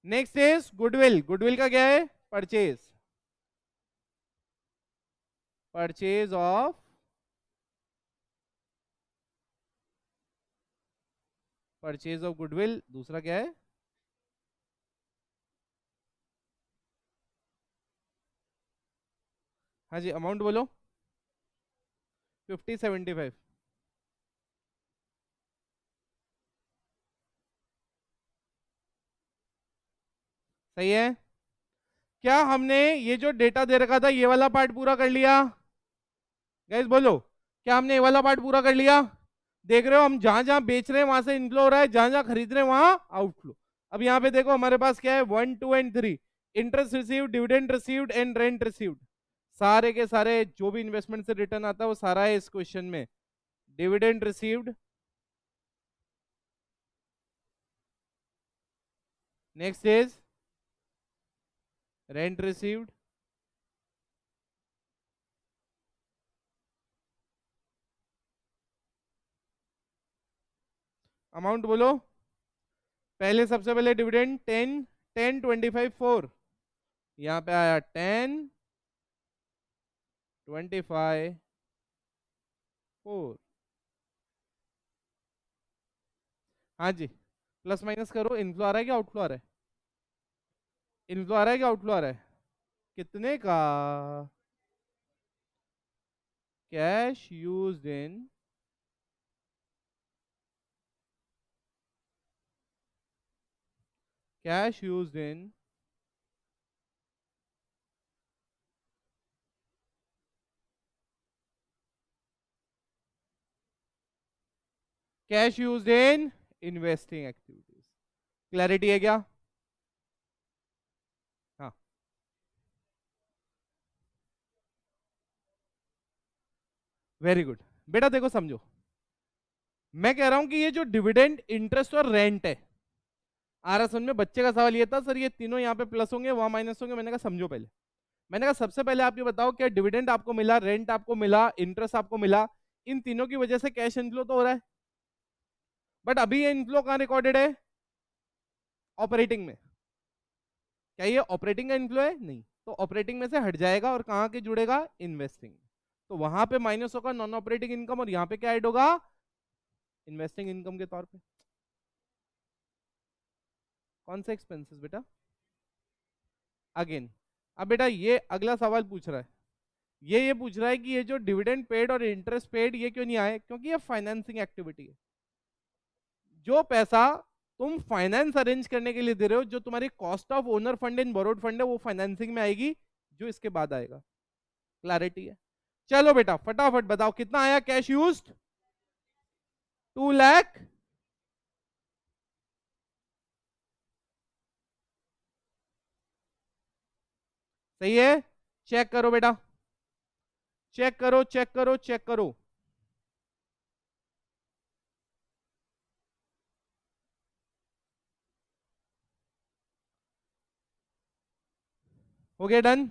Speaker 1: Next is goodwill. गुडविल का क्या है? Purchase, purchase of, purchase of goodwill. दूसरा क्या है? हाँ जी, अमाउंट बोलो। 50, 75। सही है। क्या हमने ये जो डेटा दे रखा था ये वाला पार्ट पूरा कर लिया? गाइस बोलो, क्या हमने ये वाला पार्ट पूरा कर लिया? देख रहे हो हम जहां जहां बेच रहे हैं वहां से इनफ्लो हो रहा है, जहां जहां खरीद रहे हैं वहां आउटफ्लो। अब यहाँ पे देखो हमारे पास क्या है, 1 2 and 3, interest received, dividend received and rent received. सारे के सारे जो भी इन्वेस्टमेंट से रिटर्न आता है वो सारा है इस क्वेश्चन में। Dividend received, next is rent received, amount बोलो। पहले सबसे पहले डिविडेंड 10, 10 25 4, यहाँ पे आया 10 25 4। हाँ जी, प्लस माइनस करो, इनफ्लो आ रहा है क्या आउटफ्लो आ रहा है? इनफ्लो आ रहा है क्या आउटफ्लो आ रहा है? कितने का? Cash used in, cash used in, cash used in investing activities. Clarity है क्या? हाँ, वेरी गुड। बेटा देखो समझो, मैं कह रहा हूं कि ये जो डिविडेंड, इंटरेस्ट और रेंट है, आ रहा समझ में? बच्चे का सवाल ये था सर ये तीनों यहाँ पे प्लस होंगे वहां माइनस होंगे, मैंने कहा समझो पहले। मैंने कहा सबसे पहले आप ये बताओ, क्या डिविडेंड आपको मिला, रेंट आपको मिला, इंटरेस्ट आपको मिला, इन तीनों की वजह से कैश इनफ्लो तो हो रहा है। बट अभी ये इनफ्लो कहाँ रिकॉर्डेड है? ऑपरेटिंग में। क्या ये ऑपरेटिंग का इनफ्लो है? नहीं। तो ऑपरेटिंग में से हट जाएगा और कहाँ के जुड़ेगा? इन्वेस्टिंग। तो वहां पे माइनस होगा नॉन ऑपरेटिंग इनकम, और यहाँ पे क्या ऐड होगा? इन्वेस्टिंग इनकम के तौर पे। कौन से एक्सपेंसेस बेटा? अगेन, अब बेटा ये अगला सवाल पूछ रहा है, ये पूछ रहा है कि ये जो डिविडेंड पेड और इंटरेस्ट पेड ये क्यों नहीं आए? क्योंकि ये फाइनेंसिंग एक्टिविटी है। जो पैसा तुम फाइनेंस अरेंज करने के लिए दे रहे हो, जो तुम्हारी cost of owner fund in borrowed fund है, वो फाइनेंसिंग में आएगी, जो इसके बाद आएगा। क्लैरिटी है? चलो बेटा फटाफट बताओ कितना आया कैश यूज्ड? 2 लाख। सही है। चेक करो बेटा, चेक करो चेक करो चेक करो। हो गया डन?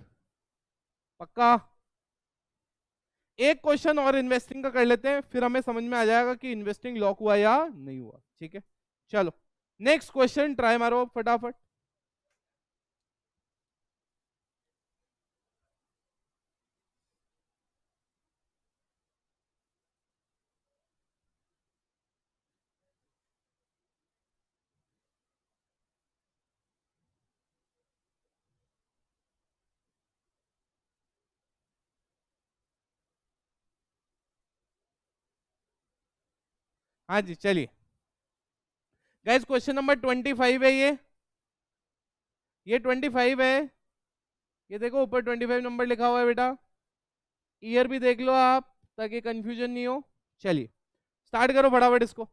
Speaker 1: पक्का? एक क्वेश्चन और इन्वेस्टिंग का कर लेते हैं, फिर हमें समझ में आ जाएगा कि इन्वेस्टिंग लॉक हुआ या नहीं हुआ। ठीक है, चलो नेक्स्ट क्वेश्चन ट्राई मारो फटाफट। हाँ जी चलिए गाइस, क्वेश्चन नंबर 25 है ये 25 है। ये देखो ऊपर 25 नंबर लिखा हुआ है बेटा। ईयर भी देख लो आप, ताकि कंफ्यूजन नहीं हो। चलिए स्टार्ट करो फटाफट इसको।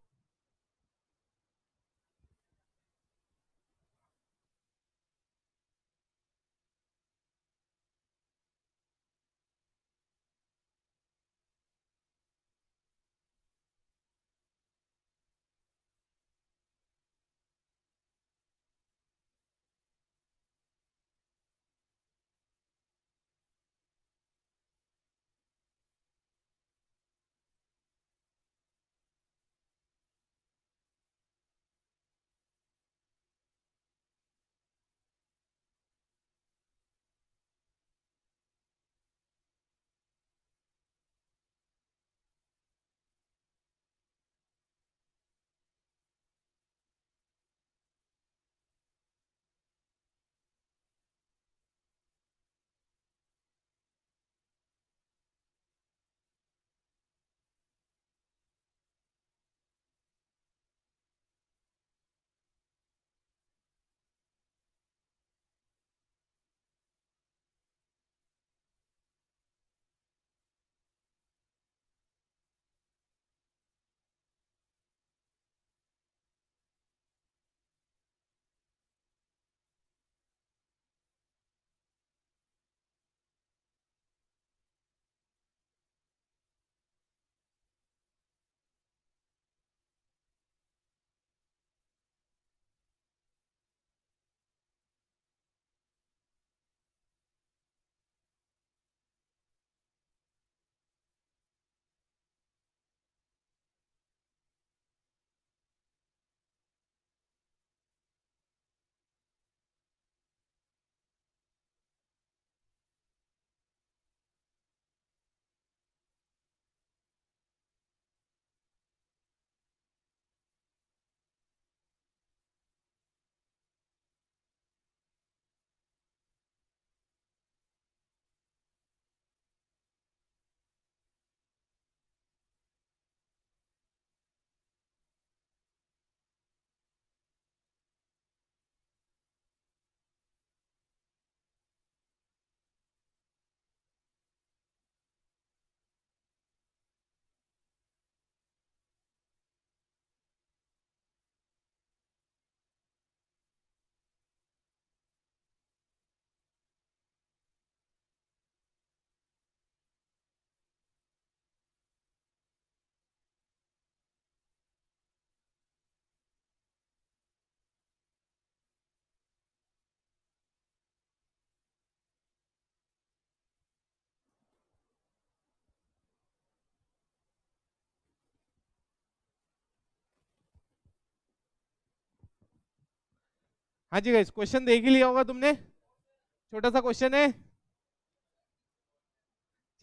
Speaker 1: हाँ जी गाइस, क्वेश्चन देख ही लिया होगा तुमने, छोटा सा क्वेश्चन है।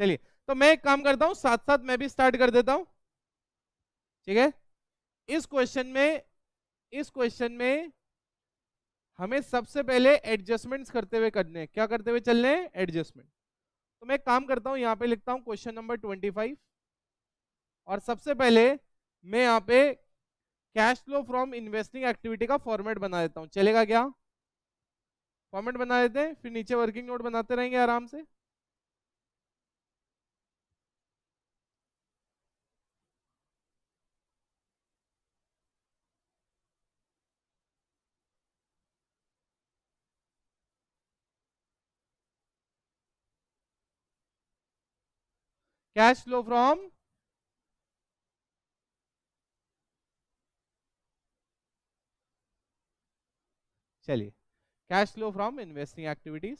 Speaker 1: चलिए, तो मैं एक काम करता हूँ, साथ साथ मैं भी स्टार्ट कर देता हूँ, ठीक है। इस क्वेश्चन में इस क्वेश्चन में हमें सबसे पहले एडजस्टमेंट्स करते हुए करने हैं। क्या करते हुए चलने हैं? एडजस्टमेंट। तो मैं एक काम करता हूँ, यहाँ पे लिखता हूँ क्वेश्चन नंबर 25, और सबसे पहले मैं यहाँ पे cash flow from investing activity का फॉर्मेट बना देता हूँ। चलेगा क्या? फॉर्मेट बना देते हैं, फिर नीचे वर्किंग नोट बनाते रहेंगे आराम से। कैश फ्लो फ्रॉम, चलिए, cash flow from investing activities.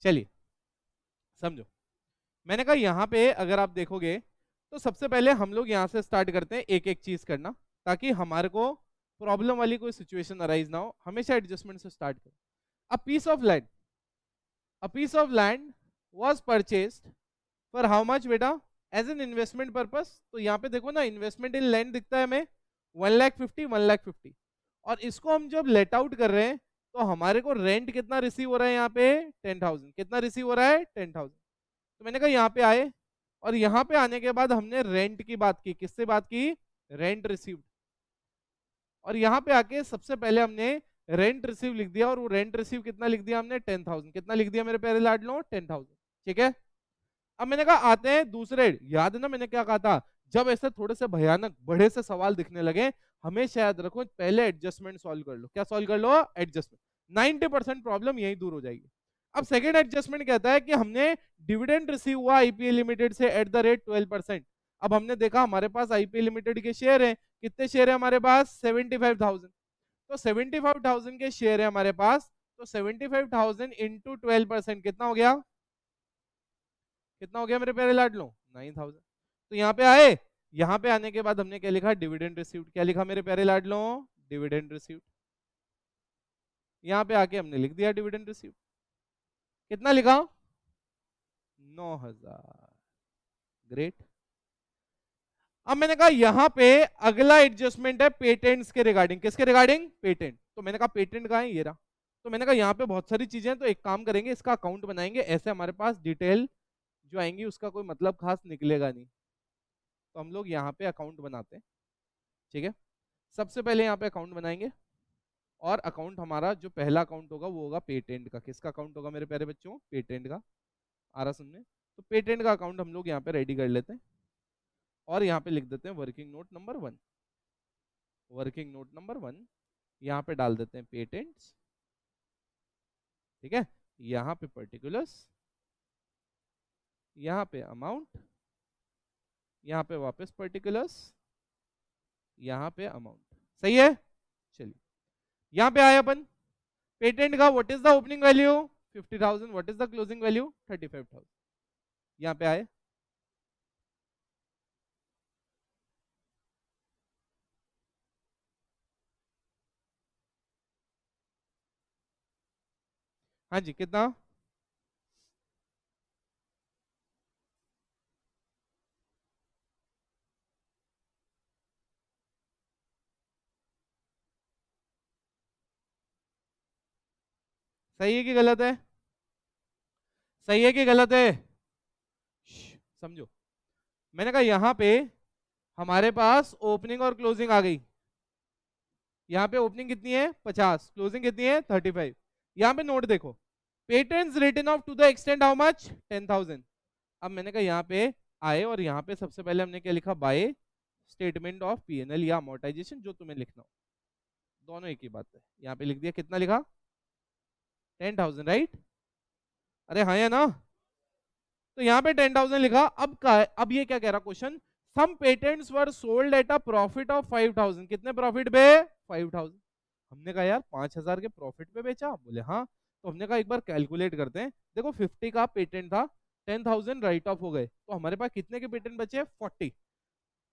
Speaker 1: चलिए समझो, मैंने कहा यहाँ पे अगर आप देखोगे तो सबसे पहले हम लोग यहाँ से स्टार्ट करते हैं एक एक चीज करना, ताकि हमारे को प्रॉब्लम वाली कोई सिचुएशन अराइज ना हो। हमेशा एडजस्टमेंट से स्टार्ट करो। A piece of land, a piece of land was purchased for how much बेटा? As an investment purpose. तो यहाँ पे देखो ना, इन्वेस्टमेंट इन लैंड दिखता है हमें 1,50,000, 1,50,000। और इसको हम जब लेट आउट कर रहे हैं तो हमारे को रेंट कितना रिसीव हो रहा है यहाँ पे? 10,000। कितना रिसीव हो रहा है? 10,000। तो मैंने कहा यहाँ पे आए, और यहाँ पे आने के बाद हमने रेंट की बात की। किससे बात की? Rent received. और यहाँ पे आके सबसे पहले हमने रेंट रिसीव लिख दिया, और वो रेंट रिसीव कितना लिख दिया हमने? 10,000। कितना लिख दिया मेरे प्यारे लाडलो? 10,000। ठीक है। अब मैंने कहा आते हैं दूसरे, याद है ना मैंने क्या कहा था? जब ऐसे थोड़े से भयानक बड़े से सवाल दिखने लगे, हमेशा याद रखो पहले एडजस्टमेंट सॉल्व कर लो। क्या सॉल्व कर लो? एडजस्टमेंट। 90% प्रॉब्लम यही दूर हो जाएगी। अब सेकंड एडजस्टमेंट कहता है कि हमने डिविडेंड रिसीव हुआ आईपीएल लिमिटेड से एट द रेट 12%। अब हमने देखा हमारे पास आईपीएल लिमिटेड के शेयर हैं। कितने शेयर है हमारे पास? 75,000। तो 75,000 के शेयर है हमारे पास, तो 75,000 इंटू 12% कितना हो गया? कितना हो गया मेरे प्यारे लाडलो? 9,000। तो यहाँ पे आए, यहाँ पे आने के बाद हमने क्या लिखा? Dividend received. क्या लिखा मेरे प्यारे लाडलो? Dividend received. यहाँ पे आके हमने लिख दिया डिविडेंड रिसीव्ड। कितना लिखा? 9,000। ग्रेट। अब मैंने कहा यहाँ पे अगला एडजस्टमेंट है पेटेंट्स के रिगार्डिंग। किसके रिगार्डिंग? पेटेंट। तो मैंने कहा पेटेंट कहाँ है? ये रहा। तो मैंने कहा यहाँ पे बहुत सारी चीजें हैं, तो एक काम करेंगे, इसका अकाउंट बनाएंगे। ऐसे हमारे पास डिटेल जो आएंगी उसका कोई मतलब खास निकलेगा नहीं। तो हम लोग यहाँ पे अकाउंट बनाते हैं, ठीक है। सबसे पहले यहाँ पे अकाउंट बनाएंगे, और अकाउंट हमारा जो पहला अकाउंट होगा वो होगा पेटेंट का। किसका अकाउंट होगा मेरे प्यारे बच्चों? पेटेंट का। आ रहा सुनने? तो पेटेंट का अकाउंट हम लोग यहाँ पे रेडी कर लेते हैं, और यहाँ पे लिख देते हैं working note number 1। Working note number 1 यहाँ पे डाल देते हैं पेटेंट्स, ठीक है। यहाँ पे पर्टिकुलर्स, यहाँ पे अमाउंट, यहाँ पे वापस पर्टिकुलर्स, यहाँ पे अमाउंट। सही है। चलिए, यहाँ पे आए अपन। पेटेंट का what is the opening value? 50,000। What is the closing value? 35,000। यहाँ पे आए, हाँ जी, कितना? सही है कि गलत है? सही है कि गलत है? समझो, मैंने कहा यहाँ पे हमारे पास ओपनिंग और क्लोजिंग आ गई। यहाँ पे ओपनिंग कितनी है? 50। क्लोजिंग कितनी है? 35। यहाँ पे नोट देखो, patents written off to the extent how much? 10,000। अब मैंने कहा यहाँ पे आए, और यहाँ पे सबसे पहले हमने क्या लिखा? बाय स्टेटमेंट ऑफ पीएनएल या अमोर्टाइजेशन, जो तुम्हें लिखना हो। दोनों एक ही बात है। यहाँ पे लिख दिया। कितना लिखा? 10,000, राइट? अरे हाँ या ना? तो यहाँ पे 10,000 लिखा। अब ये क्या कह रहा question? Some patents were sold at a profit of 5,000। कितने प्रॉफिट पे? 5,000। हमने कहा यार 5,000 के प्रॉफिट पे बेचा? बोले हाँ। तो हमने कहा एक बार कैलकुलेट करते हैं। देखो 50 का पेटेंट था, 10,000 राइट ऑफ हो गए, तो हमारे पास कितने के पेटेंट बचे? 40।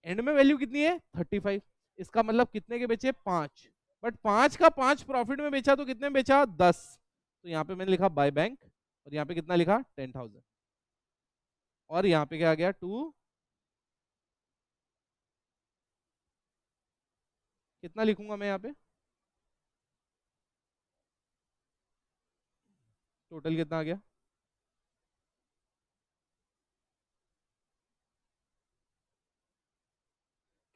Speaker 1: एंड में वैल्यू कितनी है? 35। इसका मतलब कितने के बेचे? 5। बट 5 का 5 प्रॉफिट में बेचा तो कितने में बेचा? 10। तो यहाँ पे मैंने लिखा बाय बैंक, और यहाँ पे कितना लिखा? 10,000। और यहाँ पे क्या आ गया? 2। कितना लिखूंगा मैं यहाँ पे? टोटल कितना आ गया?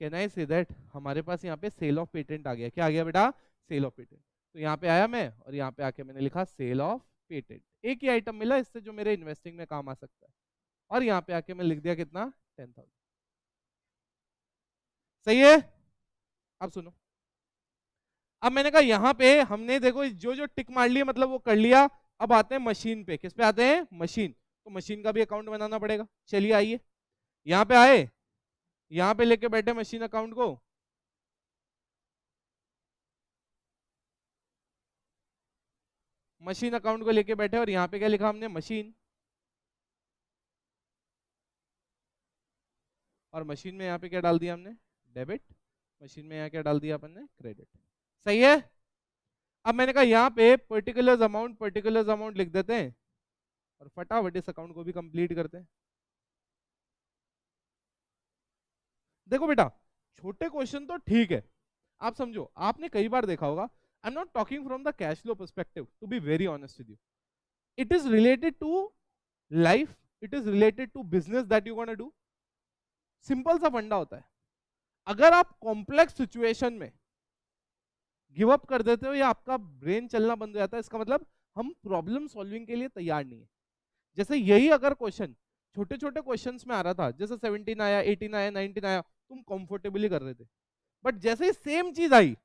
Speaker 1: कैन आई से दैट हमारे पास यहाँ पे सेल ऑफ पेटेंट आ गया? क्या आ गया बेटा? Sale of patent. तो यहाँ पे आया मैं, और यहाँ पे आके मैंने लिखा सेल ऑफ पेटेंट। एक ही आइटम मिला इससे जो मेरे इन्वेस्टिंग में काम आ सकता है, और यहाँ पे आके मैं लिख दिया कितना? 10,000। सही है? अब सुनो, अब मैंने कहा यहाँ पे हमने देखो जो जो टिक मार लिया मतलब वो कर लिया। अब आते हैं मशीन पे। किस पे आते हैं? मशीन। तो मशीन का भी अकाउंट बनाना पड़ेगा। चलिए आइए, यहाँ पे आए, यहाँ पे लेके बैठे मशीन अकाउंट को। मशीन अकाउंट को लेके बैठे, और यहाँ पे क्या लिखा हमने? मशीन। और मशीन में यहाँ पे क्या डाल दिया हमने? डेबिट। मशीन में यहाँ क्या डाल दिया अपन ने? क्रेडिट। सही है? अब मैंने कहा यहाँ पे पर्टिकुलर अमाउंट लिख देते हैं, और फटाफट इस अकाउंट को भी कंप्लीट करते हैं। देखो बेटा, छोटे क्वेश्चन तो ठीक है, आप समझो, आपने कई बार देखा होगा। I am not talking from the cash flow perspective, to be very honest with you. It is related to life, it is related to business that you gonna do. Simple सा फंडा होता है। अगर आप complex situation में give up कर देते हो या आपका ब्रेन चलना बंद हो जाता है, इसका मतलब हम प्रॉब्लम सॉल्विंग के लिए तैयार नहीं है। जैसे यही अगर क्वेश्चन छोटे छोटे क्वेश्चंस में आ रहा था, जैसे 17 आया, 18 आया, 19 आया, तुम कंफर्टेबली कर रहे थे। बट जैसे ही सेम चीज आई,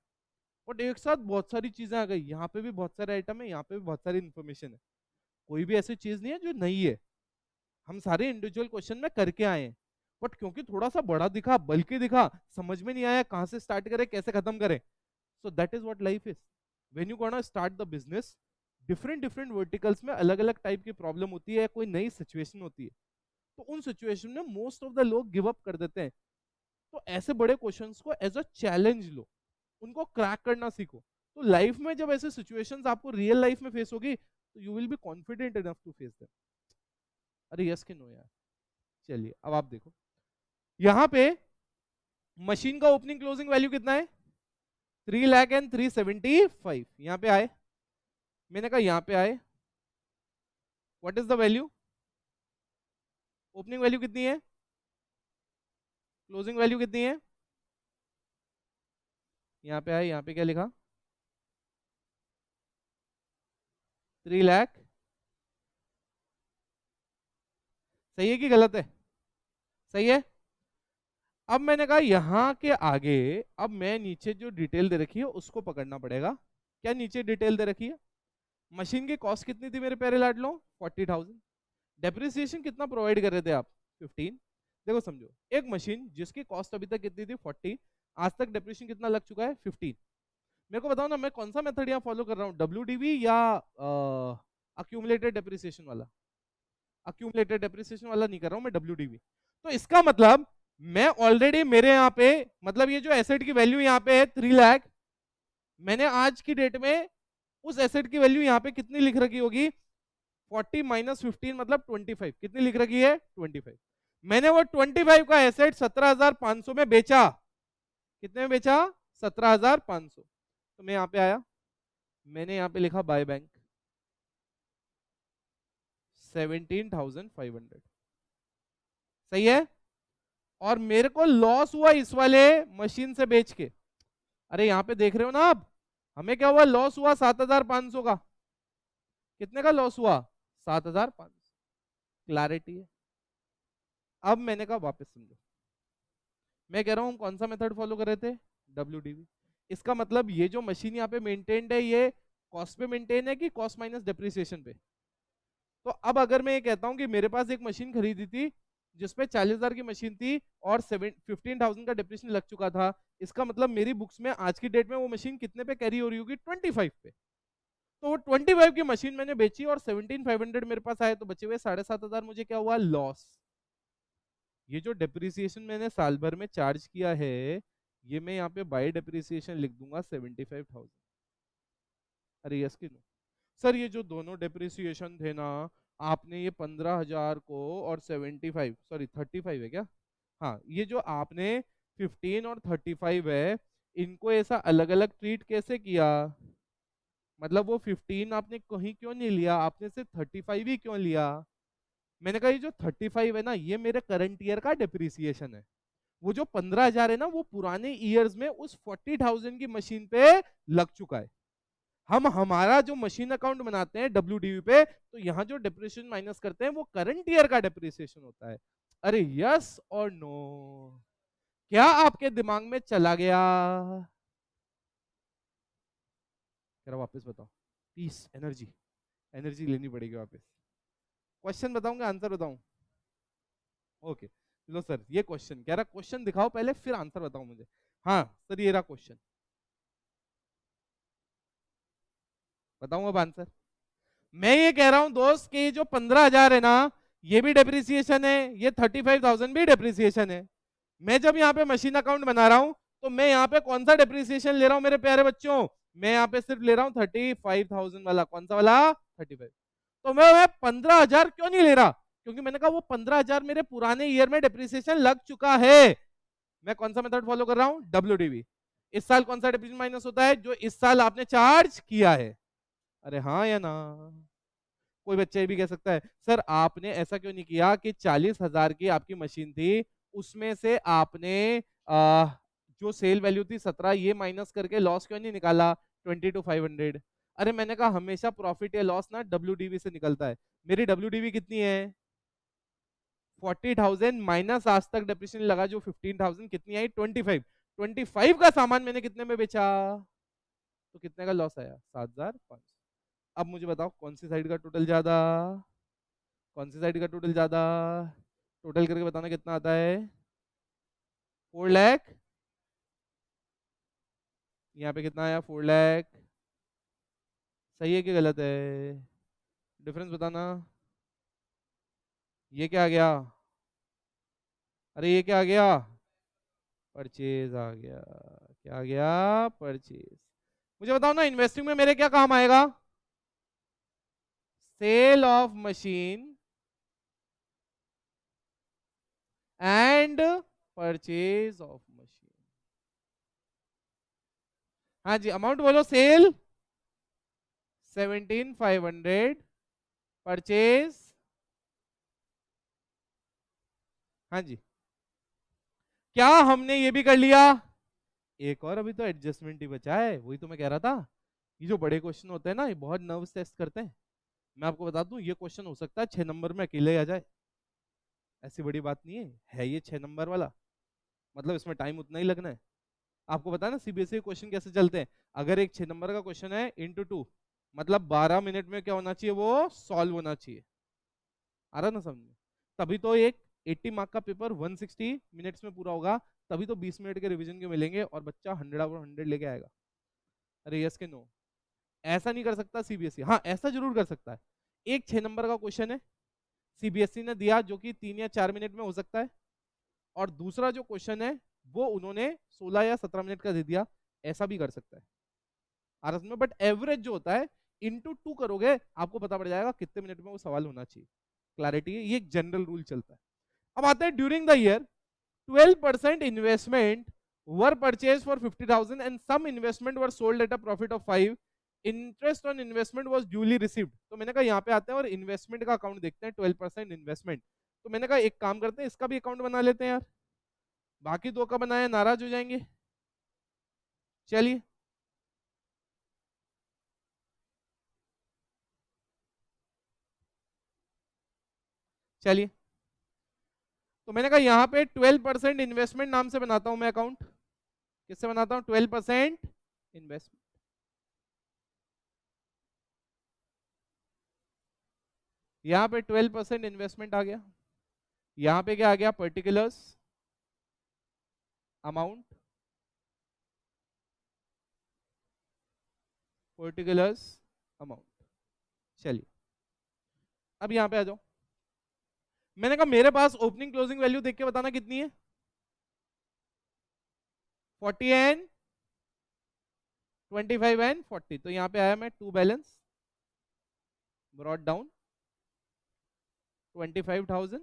Speaker 1: बट एक साथ बहुत सारी चीजें आ गई, यहाँ पे भी बहुत सारे आइटम है, यहाँ पे भी बहुत सारी इन्फॉर्मेशन है। कोई भी ऐसी चीज नहीं है जो नहीं है, हम सारे इंडिविजुअल क्वेश्चन में करके आए हैं। बट क्योंकि थोड़ा सा बड़ा दिखा, बल्कि दिखा, समझ में नहीं आया कहां से स्टार्ट करें, कैसे खत्म करें। So that is what life is. When you gonna start the business, different different verticals में अलग अलग टाइप की प्रॉब्लम होती है, कोई नई सिचुएशन होती है, तो उन सिचुएशन में मोस्ट ऑफ द लोग गिव अप कर देते हैं। तो ऐसे बड़े क्वेश्चंस को एज अ चैलेंज लो, उनको क्रैक करना सीखो। तो लाइफ में जब ऐसे सिचुएशंस आपको रियल लाइफ में फेस होगी, तो you will be confident enough to face them. अरे यस कि नो यार? चलिए अब आप देखो, यहाँ पे मशीन का ओपनिंग क्लोजिंग वैल्यू कितना है? 3,03,75। यहाँ पे आए, मैंने कहा यहाँ पे आए, what is the value? Opening value कितनी है? क्लोजिंग वैल्यू कितनी है? यहाँ पे आए, यहाँ पे क्या लिखा? 3 लाख। सही है कि गलत है? सही है। अब मैंने कहा यहाँ के आगे, अब मैं नीचे जो डिटेल दे रखी है उसको पकड़ना पड़ेगा। क्या नीचे डिटेल दे रखी है? मशीन की कॉस्ट कितनी थी मेरे प्यारे लाडलो? 40,000। डेप्रिसिएशन कितना प्रोवाइड कर रहे थे आप? 15। देखो समझो, एक मशीन जिसकी कॉस्ट अभी तक कितनी थी? 40, आज तक डेप्रिसिएशन कितना लग चुका है? 15। मेरे को बताओ ना, मैं कौन सा मेथड यहाँ फॉलो कर रहा हूँ, WDV या अक्यूमुलेटेड डेप्रिसिएशन वाला? अक्यूमुलेटेड डेप्रिसिएशन वाला नहीं कर रहा हूँ मैं, WDV। तो इसका मतलब मैं ऑलरेडी मेरे यहाँ पे, मतलब ये जो एसेट की वैल्यू यहाँ पे है 3 लाख, मैंने आज की डेट में उस एसेट की वैल्यू यहाँ पे कितनी लिख रखी होगी? 40 माइनस 15 मतलब 25। कितनी लिख रखी है? 25। मैंने वो 25 का एसेट 17,500 में बेचा। कितने में बेचा? 17,500। तो मैं यहाँ पे आया, मैंने यहाँ पे लिखा बाय बैंक 17,500। सही है? और मेरे को लॉस हुआ इस वाले मशीन से बेच के। अरे यहाँ पे देख रहे हो ना आप, हमें क्या हुआ? लॉस हुआ 7,500 का। कितने का लॉस हुआ? 7,500। क्लैरिटी है? अब मैंने कहा वापस समझो, मैं कह रहा हूं हम कौन सा मेथड फॉलो कर रहे थे? WDV। इसका मतलब ये जो मशीन यहाँ पे मेंटेन्ड है, ये कॉस्ट पे मेंटेन है कि कॉस्ट माइनस डेप्रिसिएशन पे? तो अब अगर मैं ये कहता हूं कि मेरे पास एक मशीन खरीदी थी जिसपे 40,000 की मशीन थी और 15,000 का डेप्रिसिएशन लग चुका था, इसका मतलब मेरी बुक्स में आज की डेट में वो मशीन कितने पे कैरी हो रही होगी? 25 पे। तो 25 की मशीन मैंने बेची और 17,500 मेरे पास आए, तो बचे हुए 7,500 मुझे क्या हुआ, लॉस। ये जो डिप्रिसिएशन मैंने साल भर में चार्ज किया है, ये मैं यहाँ पे बाय डिप्रिसिएशन लिख दूंगा 75,000। अरे यस कि नो? सर ये जो दोनों डिप्रिसिएशन थे ना, आपने ये 15,000 को और 75, सॉरी 35 है क्या, हाँ ये जो आपने 15 और 35 है, इनको ऐसा अलग अलग ट्रीट कैसे किया? मतलब वो 15 आपने कहीं क्यों नहीं लिया, आपने सिर्फ 35 ही क्यों लिया? मैंने कहा ये जो 35 है ना, ये मेरे करंट ईयर का डिप्रिसिएशन है। वो जो 15,000 है ना, वो पुराने ईयर्स में उस 40,000 की मशीन पे लग चुका है। हम हमारा जो मशीन अकाउंट बनाते हैं WDV पे, तो यहाँ जो डिप्रिसिएशन माइनस करते हैं वो करंट ईयर का डिप्रिसिएशन होता है। अरे यस और नो? क्या आपके दिमाग में चला गया? जरा वापस बताओ। पीस, एनर्जी, एनर्जी लेनी पड़ेगी वापस। क्वेश्चन बताऊंगा, आंसर बताऊं? ओके चलो सर, ये क्वेश्चन कह रहा, क्वेश्चन दिखाओ पहले फिर आंसर बताओ मुझे। हाँ सर ये रहा क्वेश्चन, बताऊं अब आंसर? मैं ये कह रहा हूं दोस्त कि जो 15,000 है ना, ये भी डेप्रिसिएशन है, ये 35,000 भी डेप्रिसिएशन है। मैं जब यहाँ पे मशीन अकाउंट बना रहा हूं, तो मैं यहाँ पे कौन सा डेप्रिसिएशन ले रहा हूं मेरे प्यारे बच्चों? मैं यहाँ पे सिर्फ ले रहा हूँ 35,000 वाला। कौन सा वाला? 35। तो मैं 15,000 क्यों नहीं ले रहा? क्योंकि मैंने कहा वो 15,000 मेरे पुराने ईयर में डेप्रिसिएशन लग चुका है। मैं कौन सा मेथड फॉलो कर रहा हूँ? WDV। इस साल कौन सा डेप्रिसिएशन माइनस होता है? जो इस साल आपने चार्ज किया है। अरे हाँ या ना? कोई बच्चा ये भी कह सकता है सर आपने ऐसा क्यों नहीं किया कि 40,000 की आपकी मशीन थी, उसमें से आपने जो सेल वैल्यू थी 17, ये माइनस करके लॉस क्यों नहीं निकाला 22,500? अरे मैंने कहा हमेशा प्रॉफिट या लॉस ना WDV से निकलता है। मेरी WDV कितनी है? 40,000 माइनस आज तक डेप्रिसिएशन लगा जो 15,000, कितनी आई? 25। 25 का सामान मैंने कितने में बेचा? तो कितने का लॉस आया? 7,500। अब मुझे बताओ कौन सी साइड का टोटल ज्यादा? कौन सी साइड का टोटल ज्यादा? टोटल करके बताना कितना आता है? 4 लाख। यहाँ पे कितना आया? 4 लाख। सही है कि गलत है? डिफरेंस बताना। ये क्या आ गया? अरे ये क्या आ गया? परचेज आ गया। क्या आ गया? परचेज। मुझे बताओ ना, इन्वेस्टिंग में मेरे क्या काम आएगा? Sale of machine and purchase of machine. हाँ जी, अमाउंट बोलो। Sale 17,500, purchase. हाँ जी, क्या हमने ये भी कर लिया? एक और अभी तो एडजस्टमेंट ही बचा है, वही तो मैं कह रहा था। ये जो बड़े क्वेश्चन होते हैं ना, ये बहुत नर्वस टेस्ट करते हैं। मैं आपको बता दूं, ये क्वेश्चन हो सकता है 6 नंबर में अकेले आ जाए, ऐसी बड़ी बात नहीं है ये 6 नंबर वाला, मतलब इसमें टाइम उतना ही लगना है। आपको पता है ना CBSE क्वेश्चन कैसे चलते हैं? अगर एक 6 नंबर का क्वेश्चन है इंटू 2, मतलब 12 मिनट में क्या होना चाहिए? वो सॉल्व होना चाहिए। आ रहा ना समझ में? तभी तो एक 80 मार्क का पेपर 160 मिनट्स में पूरा होगा, तभी तो 20 मिनट के रिवीजन के मिलेंगे और बच्चा 100/100 लेके आएगा। अरे यस के नो? ऐसा नहीं कर सकता CBSE। हाँ ऐसा जरूर कर सकता है। एक 6 नंबर का क्वेश्चन है, CBSE ने दिया जो कि 3 या 4 मिनट में हो सकता है, और दूसरा जो क्वेश्चन है वो उन्होंने 16 या 17 मिनट का दे दिया, ऐसा भी कर सकता है। आरस में बट एवरेज जो होता है इंटू 2 करोगे, आपको पता पड़ जाएगा कितने मिनट में वो सवाल होना चाहिए। क्लैरिटी है, ये एक जनरल रूल चलता है। अब आते हैं during the year 12% investment were purchased for 50,000 and some investment were sold at a profit of 5। Interest on investment was duly received. तो मैंने कहा यहाँ पे आते हैं और इन्वेस्टमेंट का अकाउंट देखते हैं, 12% इन्वेस्टमेंट। तो मैंने कहा एक काम करते हैं, इसका भी अकाउंट बना लेते हैं यार, बाकी दो का बनाया नाराज हो जाएंगे। चलिए चलिए, तो मैंने कहा यहाँ पे 12% इन्वेस्टमेंट नाम से बनाता हूं मैं अकाउंट। किससे बनाता हूं? 12% इन्वेस्टमेंट। यहाँ पे 12% इन्वेस्टमेंट आ गया। यहाँ पे क्या आ गया? Particulars amount, particulars amount. चलिए अब यहाँ पे आ जाओ। मैंने कहा मेरे पास ओपनिंग क्लोजिंग वैल्यू देख के बताना कितनी है, 40 एंड 25 एंड 40। तो यहाँ पे आया मैं टू बैलेंस ब्रॉट डाउन 25,000।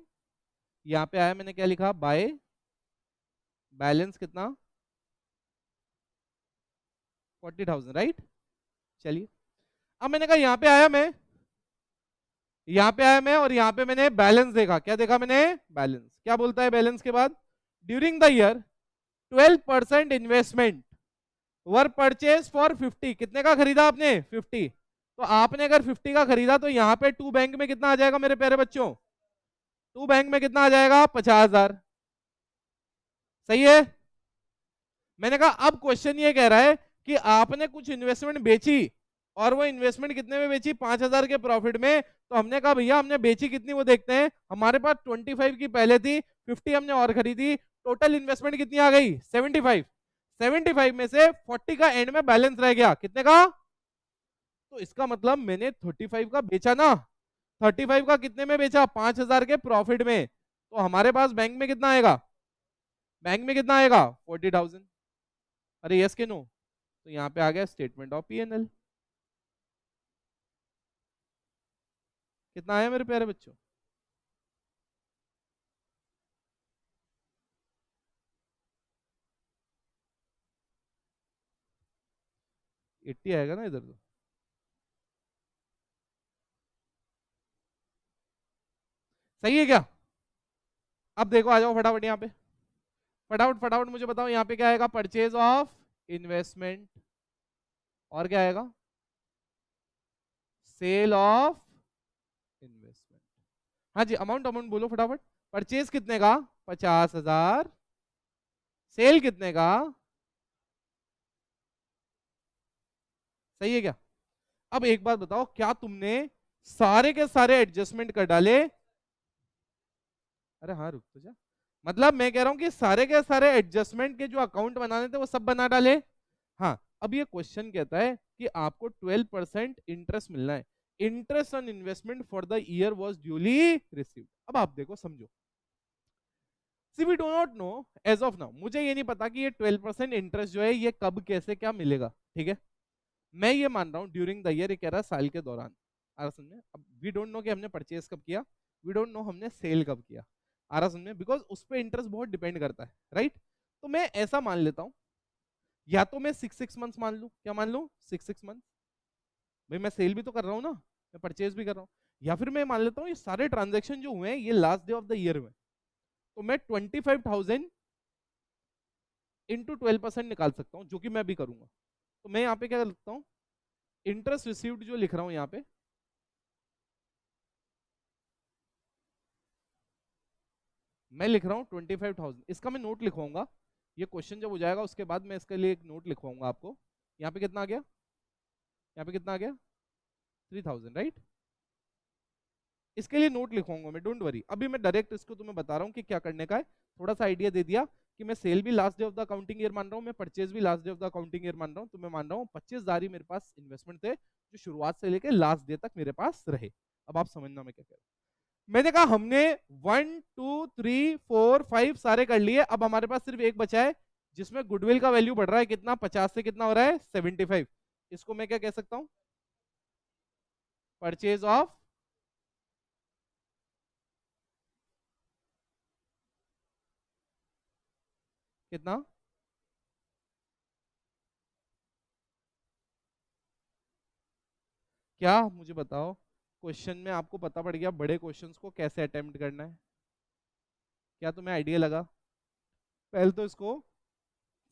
Speaker 1: यहाँ पे आया मैंने क्या लिखा, बाय बैलेंस कितना 40,000, राइट। चलिए अब मैंने कहा यहाँ पे आया मैं और यहाँ पे मैंने बैलेंस देखा। क्या देखा मैंने, बैलेंस। क्या बोलता है बैलेंस के बाद, during the year 12% investment were purchased for 50। कितने का खरीदा आपने, 50। तो आपने अगर 50 का खरीदा तो यहाँ पे टू बैंक में कितना आ जाएगा मेरे प्यारे बच्चों, टू बैंक में कितना आ जाएगा, 50,000। सही है। मैंने कहा अब क्वेश्चन ये कह रहा है कि आपने कुछ इन्वेस्टमेंट बेची और वो इन्वेस्टमेंट कितने में बेची, 5,000 के प्रॉफिट में। तो हमने कहा भैया हमने बेची कितनी वो देखते हैं। हमारे पास 25 की पहले थी, 50 हमने और खरीदी, टोटल इन्वेस्टमेंट कितनी आ गई, 75। 75 में से 40 का एंड में बैलेंस रह गया, कितने का। तो इसका मतलब मैंने 35 का बेचा ना, 35 का कितने में बेचा, 5,000 के प्रॉफिट में। तो हमारे पास बैंक में कितना आएगा, बैंक में कितना आएगा 40,000। अरे यस के नो। तो यहाँ पे आ गया स्टेटमेंट ऑफ पीएनएल। कितना आया मेरे प्यारे बच्चों, एट्टी आएगा ना इधर तो। सही है क्या। अब देखो आ जाओ फटाफट यहाँ पे, फटाफट फटाफट मुझे बताओ यहाँ पे क्या आएगा, परचेज ऑफ इन्वेस्टमेंट और क्या आएगा, सेल ऑफ इन्वेस्टमेंट। हाँ जी, अमाउंट अमाउंट बोलो फटाफट। परचेज कितने का, 50,000। सेल कितने का, सही है क्या। अब एक बात बताओ, क्या तुमने सारे के सारे एडजस्टमेंट कर डाले। अरे हाँ रुक तो जा, मतलब मैं कह रहा हूं कि सारे के सारे एडजस्टमेंट के जो अकाउंट बनाने थे वो सब बना डाले। हाँ अब ये क्वेश्चन कहता है कि आपको 12% इंटरेस्ट मिलना है, interest on investment for the year was duly received. अब आप देखो समझो, see we do not know as of now, मुझे ये नहीं पता कि ये 12% इंटरेस्ट जो है ये कब कैसे क्या मिलेगा, ठीक है। मैं ये मान रहा हूँ ड्यूरिंग द ईयर, ये कह रहा है साल के दौरान। आ रहा समझ में, अब वी डोंट नो कि हमने परचेज कब किया, वी डोंट नो हमने सेल कब किया। आ रहा समझ में, बिकॉज उस पर इंटरेस्ट बहुत डिपेंड करता है, राइट। तो मैं ऐसा मान लेता हूँ, या तो मैं 6 6 मंथ्स मान लूँ, क्या मान लूँ, 6 6 मंथ। भाई मैं सेल भी तो कर रहा हूँ ना, मैं परचेज भी कर रहा हूँ। या फिर मैं मान लेता हूँ ये सारे ट्रांजेक्शन जो हुए हैं ये last day of the year में, तो मैं 25,000 इंटू 12% निकाल सकता हूँ, जो कि मैं भी करूंगा। तो मैं यहाँ पे क्या लिखता हूँ, इंटरेस्ट रिसीव्ड जो लिख रहा हूँ यहाँ पे, मैं लिख रहा हूँ 25,000। इसका मैं नोट लिखवाऊंगा, ये क्वेश्चन जब हो जाएगा उसके बाद मैं इसके लिए एक नोट लिखवाऊंगा आपको। यहाँ पे कितना आ गया, यहाँ पे कितना आ गया, 3,000, राइट। इसके लिए नोट लिखवाऊंगा मैं, डोंट वरी। अभी मैं डायरेक्ट इसको तुम्हें बता रहा हूँ कि क्या करने का है। थोड़ा सा आइडिया दे दिया कि मैं सेल भी last day of the accounting year मान रहा हूँ, मैं परचेज भी last day of the accounting year मान रहा हूँ। तो मैं मान रहा हूँ 25,000 ही मेरे पास इन्वेस्टमेंट थे जो शुरुआत से लेकर लास्ट डे तक मेरे पास रहे। अब आप समझना मैं क्या कह रहा हूँ। मैंने कहा हमने 1 2 3 4 5 सारे कर लिए, अब हमारे पास सिर्फ एक बचा है जिसमें गुडविल का वैल्यू बढ़ रहा है, कितना, 50 से कितना हो रहा है, 75। इसको मैं क्या कह सकता हूं, परचेज ऑफ, कितना, क्या मुझे बताओ, क्वेश्चन में आपको पता पड़ गया बड़े क्वेश्चंस को कैसे अटेम्प्ट करना है, क्या तुम्हें आइडिया लगा। पहले तो इसको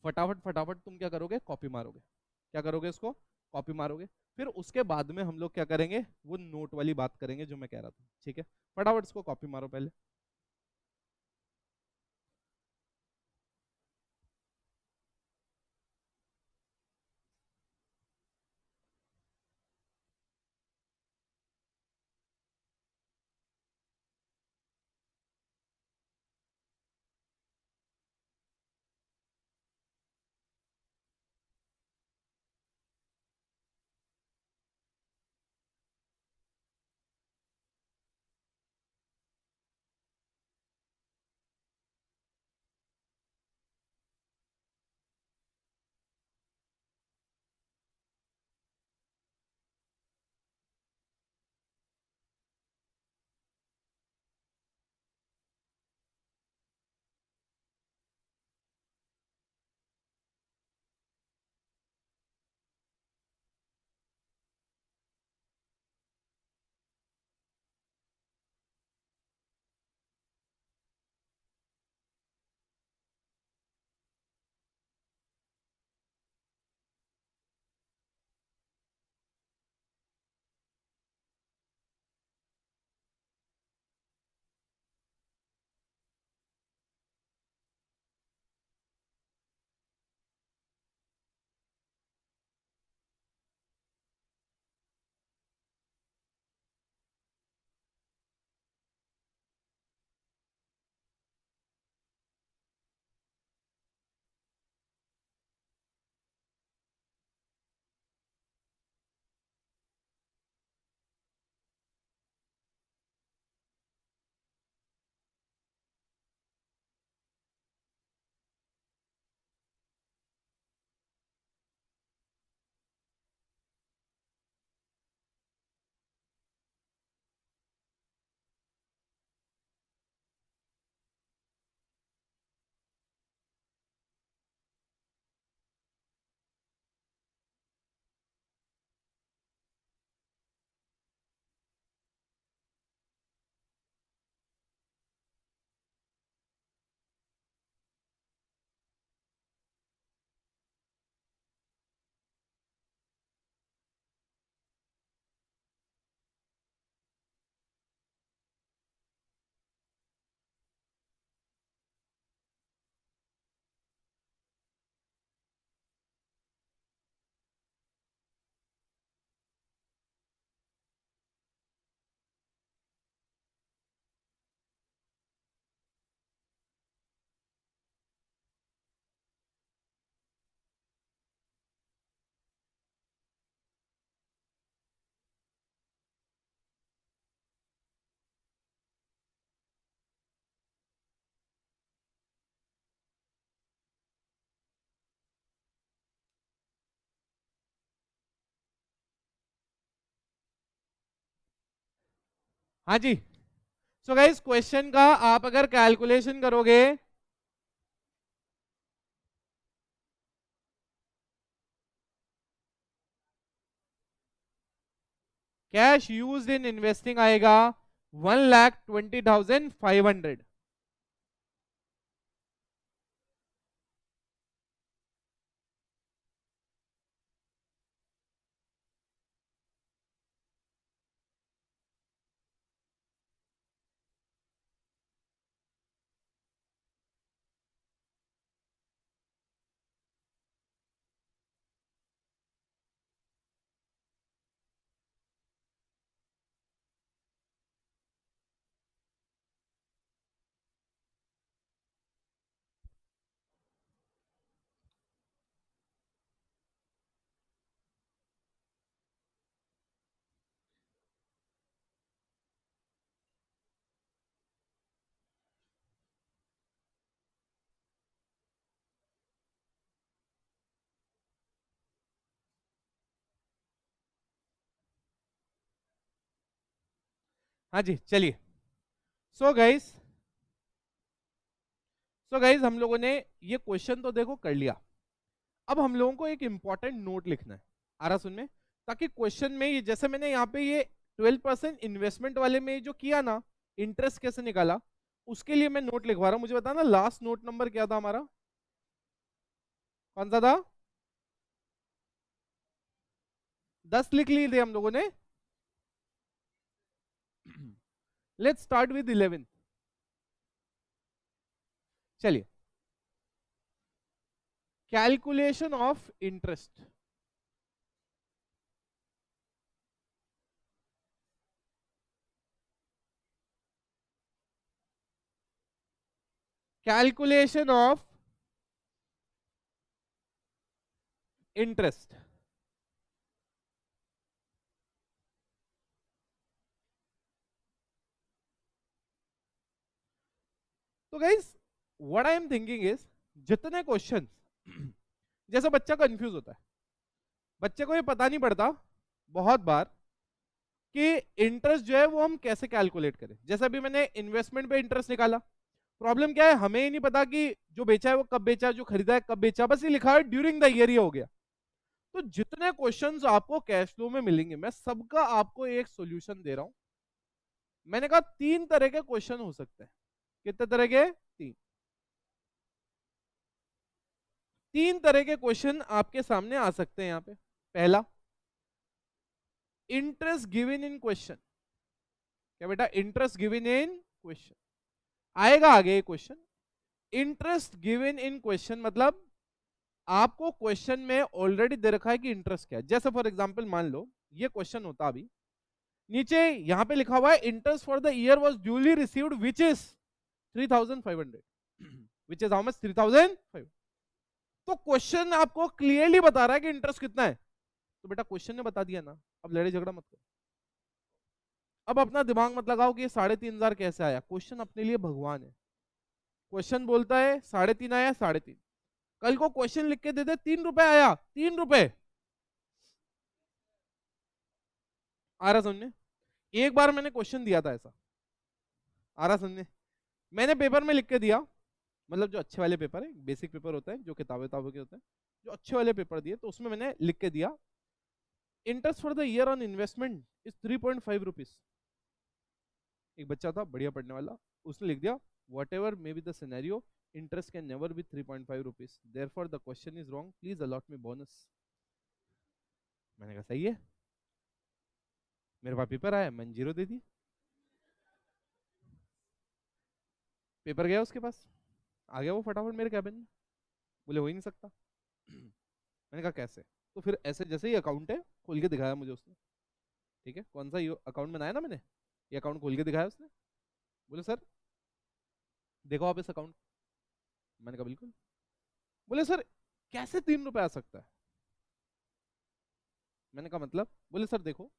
Speaker 1: फटाफट फटाफट तुम क्या करोगे, कॉपी मारोगे। क्या करोगे, इसको कॉपी मारोगे। फिर उसके बाद में हम लोग क्या करेंगे, वो नोट वाली बात करेंगे जो मैं कह रहा था, ठीक है। फटाफट इसको कॉपी मारो पहले। हाँ जी। सो गाइस क्वेश्चन का आप अगर कैलकुलेशन करोगे, कैश यूज्ड इन इन्वेस्टिंग आएगा 1,20,500। हाँ जी चलिए। सो गाइस हम लोगों ने ये क्वेश्चन तो देखो कर लिया। अब हम लोगों को एक इंपॉर्टेंट नोट लिखना है, आ रहा सुन में, ताकि क्वेश्चन में ये जैसे मैंने यहाँ पे ये 12% इन्वेस्टमेंट वाले में जो किया ना, इंटरेस्ट कैसे निकाला, उसके लिए मैं नोट लिखवा रहा हूँ। मुझे बताना लास्ट नोट नंबर क्या था हमारा, कौन सा था? 10 लिख लिए थे हम लोगों ने। Let's start with 11। चलिए, calculation of interest. Calculation of interest. तो guys what I am thinking is, जितने क्वेश्चन जैसे बच्चा कंफ्यूज होता है, बच्चे को ये पता नहीं पड़ता बहुत बार कि इंटरेस्ट जो है वो हम कैसे कैलकुलेट करें। जैसे अभी मैंने इन्वेस्टमेंट पे इंटरेस्ट निकाला, प्रॉब्लम क्या है, हमें ही नहीं पता कि जो बेचा है वो कब बेचा, जो खरीदा है कब बेचा, बस ये लिखा है ड्यूरिंग द ईयर, ही हो गया। तो जितने क्वेश्चंस आपको कैश फ्लो में मिलेंगे, मैं सबका आपको एक सॉल्यूशन दे रहा हूं। मैंने कहा 3 तरह के क्वेश्चन हो सकते हैं। कितने तरह के? 3 तरह के क्वेश्चन आपके सामने आ सकते हैं यहाँ पे। पहला, इंटरेस्ट गिवन इन क्वेश्चन। क्या बेटा? इंटरेस्ट गिवन इन क्वेश्चन आएगा आगे question. Interest given in question मतलब आपको क्वेश्चन में ऑलरेडी दे रखा है कि इंटरेस्ट क्या है। जैसे फॉर एग्जांपल मान लो ये क्वेश्चन होता, अभी नीचे यहां पे लिखा हुआ है interest for the year was duly received which is 3,500, which is how much? 3,500। तो क्वेश्चन आपको क्लियरली बता रहा है कि इंटरेस्ट कितना है। तो बेटा क्वेश्चन ने बता दिया ना, अब लड़ाई झगड़ा मत करो। अब अपना दिमाग मत लगाओ कि ये 3,500 कैसे आया। क्वेश्चन अपने लिए भगवान है। क्वेश्चन बोलता है 3.5 आया, 3.5। कल को क्वेश्चन लिख के दे दे 3 रुपए आया, 3 रुपए। आ रहा समझ में? एक बार मैंने क्वेश्चन दिया था ऐसा, आ रहा समझ में, मैंने पेपर में लिख के दिया, मतलब जो अच्छे वाले पेपर है, बेसिक पेपर होता है जो किताबें किताबों के होते हैं, जो अच्छे वाले पेपर दिए, तो उसमें मैंने लिख के दिया interest for the year on investment is 3.5 rupees. एक बच्चा था बढ़िया पढ़ने वाला, उसने लिख दिया whatever may be the scenario, interest can never be 3.5 rupees, therefore the question is wrong, please allot me bonus. मैंने कहा सही है, मेरे पास पेपर आया, मैंने 0 दे दी। पेपर गया उसके पास, आ गया वो फटाफट मेरे कैबिन में, बोले हो ही नहीं सकता। मैंने कहा कैसे? तो फिर ऐसे जैसे ही अकाउंट है खोल के दिखाया मुझे उसने। ठीक है, कौन सा अकाउंट बनाया ना मैंने, ये अकाउंट खोल के दिखाया उसने। बोले सर देखो आप इस अकाउंट। मैंने कहा बिल्कुल। बोले सर कैसे 3 रुपए आ सकता है? मैंने कहा मतलब? बोले सर देखो,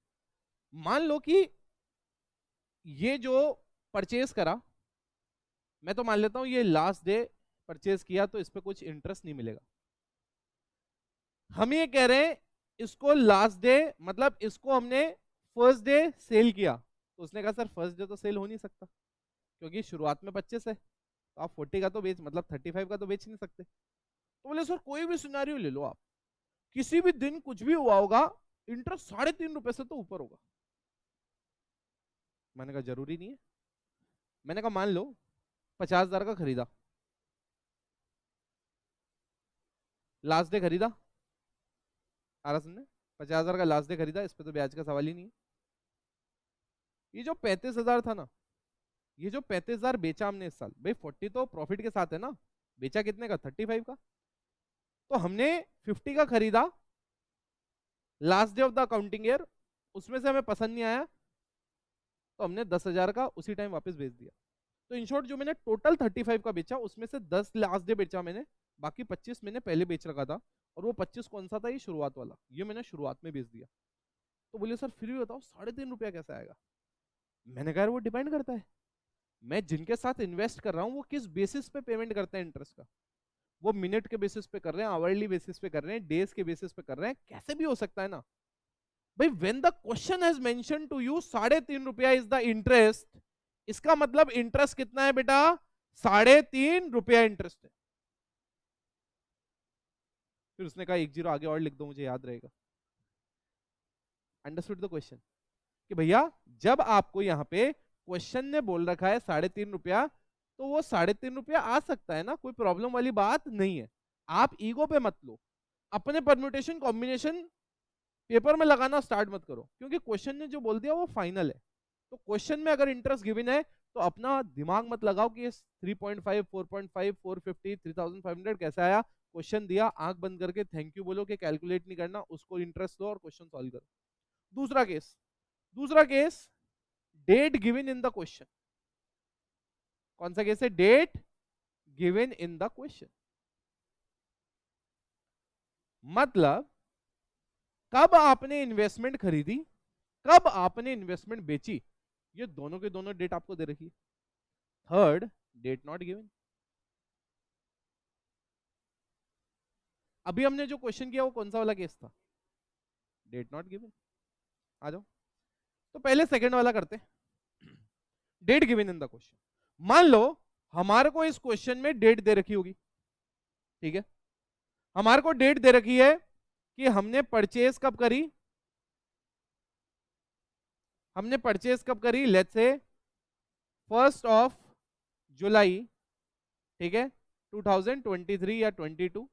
Speaker 1: मान लो कि ये जो परचेज करा, मैं तो मान लेता हूं ये लास्ट डे परचेज किया, तो इस पे कुछ इंटरेस्ट नहीं मिलेगा। हम ये कह रहे हैं इसको लास्ट डे मतलब इसको हमने फर्स्ट डे सेल किया, तो उसने कहा सर फर्स्ट डे तो सेल हो नहीं सकता, क्योंकि शुरुआत में 25 है, तो आप 40 का तो बेच मतलब 35 का तो बेच नहीं सकते। तो बोले सर कोई भी सिनारियो ले लो आप, किसी भी दिन कुछ भी हुआ होगा, इंटरेस्ट 3.5 रुपए से तो ऊपर होगा। मैंने कहा जरूरी नहीं है। मैंने कहा मान लो 50,000 का खरीदा, लास्ट डे खरीदा, आ रहा सुनने, 50,000 का लास्ट डे खरीदा, इस पे तो ब्याज का सवाल ही नहीं है। ये जो 35,000 था ना, ये जो 35,000 बेचा हमने इस साल, भाई 40 तो प्रॉफिट के साथ है ना, बेचा कितने का, 35 का। तो हमने 50 का खरीदा last day of the accounting year, उसमें से हमें पसंद नहीं आया, तो हमने 10,000 का उसी टाइम वापस बेच दिया। तो इन शॉर्ट जो मैंने टोटल 35 का बेचा, उसमें से 10 लास्ट डे बेचा मैंने, बाकी 25 मैंने पहले बेच रखा था। और वो 25 कौन सा था, ये शुरुआत वाला, ये मैंने शुरुआत में बेच दिया। तो बोले सर फिर भी बताओ 3.5 रुपया कैसे आएगा। मैंने कहा वो डिपेंड करता है, मैं जिनके साथ इन्वेस्ट कर रहा हूँ वो किस बेसिस पे पेमेंट करते हैं इंटरेस्ट का। वो मिनट के बेसिस पे कर रहे हैं, आवरली बेसिस पे कर रहे हैं, डेज के बेसिस पे कर रहे हैं, कैसे भी हो सकता है ना भाई। When the question has mention to you 3.5 रुपया इज द इंटरेस्ट, इसका मतलब इंटरेस्ट कितना है बेटा, 3.5 रुपया इंटरेस्ट है। फिर उसने कहा 1 जीरो आगे और लिख दो, मुझे याद रहेगा। अंडरस्टूड द क्वेश्चन, कि भैया जब आपको यहाँ पे क्वेश्चन ने बोल रखा है 3.5 रुपया, तो वो 3.5 रुपया आ सकता है ना, कोई प्रॉब्लम वाली बात नहीं है। आप ईगो पे मत लो, अपने परम्यूटेशन कॉम्बिनेशन पेपर में लगाना स्टार्ट मत करो, क्योंकि क्वेश्चन ने जो बोल दिया वो फाइनल है। तो क्वेश्चन में अगर इंटरेस्ट गिवन है तो अपना दिमाग मत लगाओ कि 3.5 4.5 450 3,500 कैसे आया। क्वेश्चन दिया, आंख बंद करके थैंक यू बोलो, कि कैलकुलेट नहीं करना, उसको इंटरेस्ट दो और क्वेश्चन सॉल्व करो। दूसरा case date given in the question. कौन सा केस है, date given in the question. मतलब कब आपने इन्वेस्टमेंट खरीदी, कब आपने इन्वेस्टमेंट बेची, ये दोनों के दोनों डेट आपको दे रखी है। Third, date not given. अभी हमने जो क्वेश्चन किया वो कौन सा वाला केस था, डेट नॉट गिवन। आ जाओ, तो पहले सेकंड वाला करते हैं, date given in the question. मान लो हमारे को इस क्वेश्चन में डेट दे रखी होगी, ठीक है, हमारे को डेट दे रखी है कि हमने परचेज कब करी, लेट्स से 1 जुलाई, ठीक है, 2023 या 22,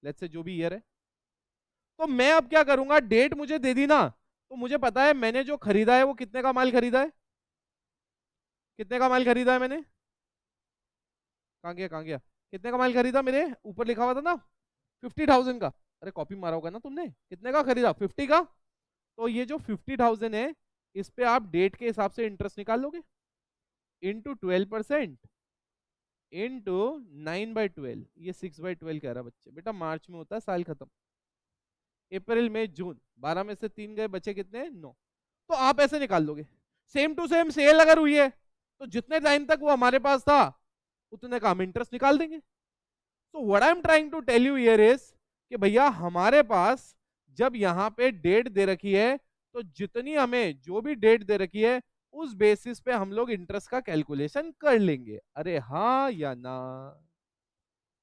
Speaker 1: लेट्स से जो भी ईयर है। तो मैं अब क्या करूंगा, डेट मुझे दे दी ना, तो मुझे पता है मैंने जो खरीदा है वो कितने का माल खरीदा है, मैंने, कहां गया, कितने का माल खरीदा, मेरे ऊपर लिखा हुआ था ना 50,000 का। अरे कॉपी मारा होगा ना तुमने, कितने का खरीदा, 50 का। तो ये जो 50,000 है, इस पे आप डेट के हिसाब से इंटरेस्ट निकाल लोगे, इंटू 12% इंटू 9/12, ये 6/12 कह रहा बच्चे, बेटा मार्च में होता है साल खत्म, अप्रैल मई जून, 12 में से 3 गए, बचे कितने, 9। तो आप ऐसे निकाल लोगे। सेम टू सेम सेल अगर हुई है तो जितने टाइम तक वो हमारे पास था उतने का हम इंटरेस्ट निकाल देंगे। तो what I am trying to tell you here is कि भैया हमारे पास जब यहाँ पे डेट दे रखी है, तो जितनी हमें जो भी डेट दे रखी है उस बेसिस पे हम लोग इंटरेस्ट का कैलकुलेशन कर लेंगे। अरे हाँ या ना,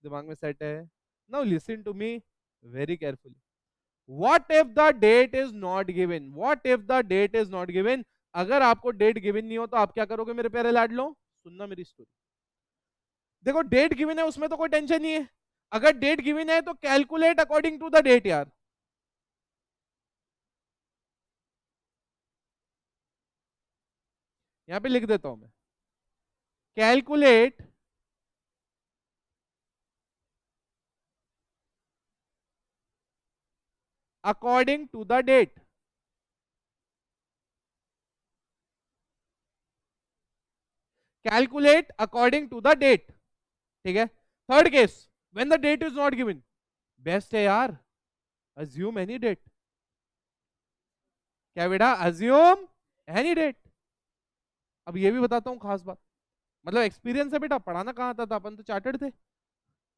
Speaker 1: दिमाग में सेट है। Now listen to me very carefully. What if the date is not given? What if the date is not given? अगर आपको डेट गिवन नहीं हो तो आप क्या करोगे मेरे प्यारे लाडलो, सुनना मेरी स्टोरी। देखो डेट गिवन है उसमें तो कोई टेंशन नहीं है, अगर डेट गिवन है तो calculate according to the date यार। यहां पे लिख देता हूं मैं, calculate according to the date. Calculate according to the date, ठीक है। Third case, when the date is not given, best है यार, अज्यूम एनी डेट। क्या बेटा, अज्यूम एनी डेट। अब ये भी बताता हूँ खास बात, मतलब एक्सपीरियंस है बेटा, पढ़ाना कहाँ आता था, अपन तो चार्टर्ड थे,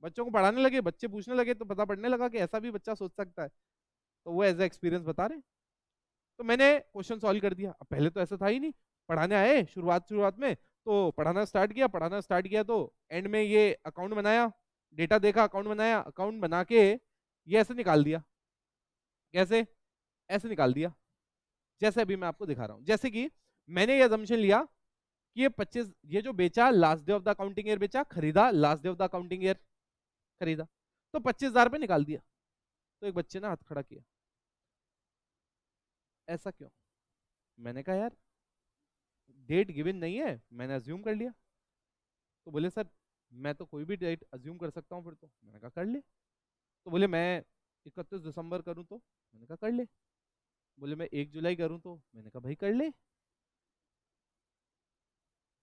Speaker 1: बच्चों को पढ़ाने लगे, बच्चे पूछने लगे तो पता पड़ने लगा कि ऐसा भी बच्चा सोच सकता है, तो वो एज ए एक्सपीरियंस बता रहे। तो मैंने क्वेश्चन सॉल्व कर दिया। अब पहले तो ऐसा था ही नहीं, पढ़ाने आए शुरुआत शुरुआत में, तो पढ़ाना स्टार्ट किया तो एंड में ये अकाउंट बनाया, डेटा देखा, अकाउंट बनाया, अकाउंट बना के ये ऐसे निकाल दिया। कैसे? ऐसे निकाल दिया, जैसे अभी मैं आपको दिखा रहा हूं। जैसे कि मैंने ये अजम्पशन लिया कि ये 25, ये जो बेचा last day of the accounting year बेचा, खरीदा last day of the accounting year खरीदा, तो 25,000 पे निकाल दिया। तो एक बच्चे ने हाथ खड़ा किया, ऐसा क्यों? मैंने कहा यार डेट गिवन नहीं है, मैंने अज्यूम कर लिया। तो बोले सर मैं तो कोई भी डेट अज्यूम कर सकता हूँ फिर तो। मैंने कहा कर ले। तो बोले मैं 31 दिसंबर करूँ तो? मैंने कहा कर ले। बोले मैं 1 जुलाई करूँ तो? मैंने कहा भाई कर ले।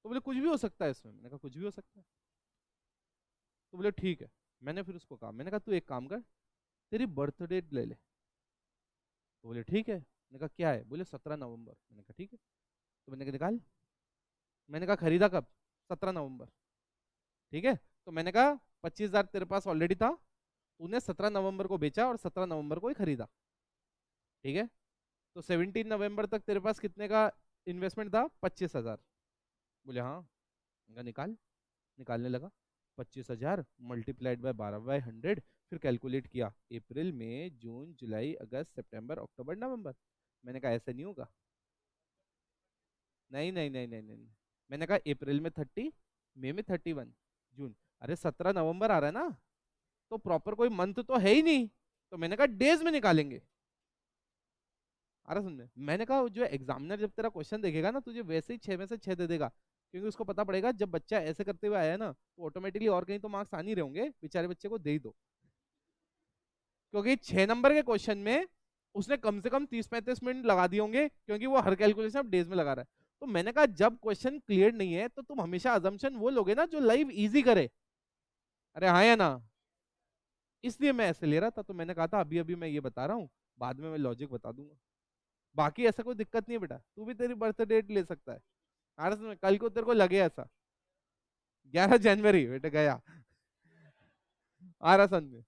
Speaker 1: तो बोले कुछ भी हो सकता है इसमें? मैंने कहा कुछ भी हो सकता है। तो बोले ठीक है। मैंने फिर उसको कहा, मैंने कहा तू एक काम कर, तेरी बर्थ डेट ले ले। तो बोले ठीक है। मैंने कहा क्या है? बोले 17 नवंबर। मैंने कहा ठीक है। तो मैंने कहा निकाल। मैंने कहा खरीदा कब? 17 नवंबर। ठीक है। तो मैंने कहा 25,000 तेरे पास ऑलरेडी था, तूने 17 नवंबर को बेचा और 17 नवंबर को ही खरीदा। ठीक है। तो 17 नवंबर तक तेरे पास कितने का इन्वेस्टमेंट था? 25,000। बोले हाँ। मैंने कहा निकाल। निकालने लगा। 25,000 मल्टीप्लाइड बाय 12/100, फिर कैलकुलेट किया अप्रैल मई जून जुलाई अगस्त सितंबर अक्टूबर नवंबर। मैंने कहा ऐसे नहीं होगा। नहीं नहीं नहीं नहीं नहीं। मैंने कहा अप्रैल में 30, मई में 31, जून। अरे 17 नवंबर आ रहा है ना, तो प्रॉपर कोई मंथ तो है ही नहीं, तो मैंने कहा डेज में निकालेंगे। आ रहा समझ में? मैंने कहा जो एग्जामिनर जब तेरा क्वेश्चन देखेगा ना, तुझे वैसे ही 6 में से 6 दे देगा, क्योंकि उसको पता पड़ेगा जब बच्चा ऐसे करते हुए आया है ना, तो ऑटोमेटिकली और कहीं तो मार्क्स आ नहीं रहे होंगे, बेचारे बच्चे को दे ही दो। क्योंकि 6 नंबर के क्वेश्चन में उसने कम से कम 30-35 मिनट लगा दिए होंगे, क्योंकि वो हर कैलकुलेशन अब डेज में लगा रहा है। तो मैंने कहा जब क्वेश्चन क्लियर नहीं है तो तुम हमेशा अजम्पशन वो लोगे ना जो लाइफ इजी करे। अरे हाँ या ना? इसलिए मैं ऐसे ले रहा था। तो मैंने कहा था अभी अभी मैं ये बता रहा हूँ, बाद में मैं लॉजिक बता दूंगा। बाकी ऐसा कोई दिक्कत नहीं है बेटा, तू भी तेरी बर्थ डेट ले सकता है। आरस में कल को तेरे को लगे ऐसा, 11 जनवरी बेटा गया। आरस में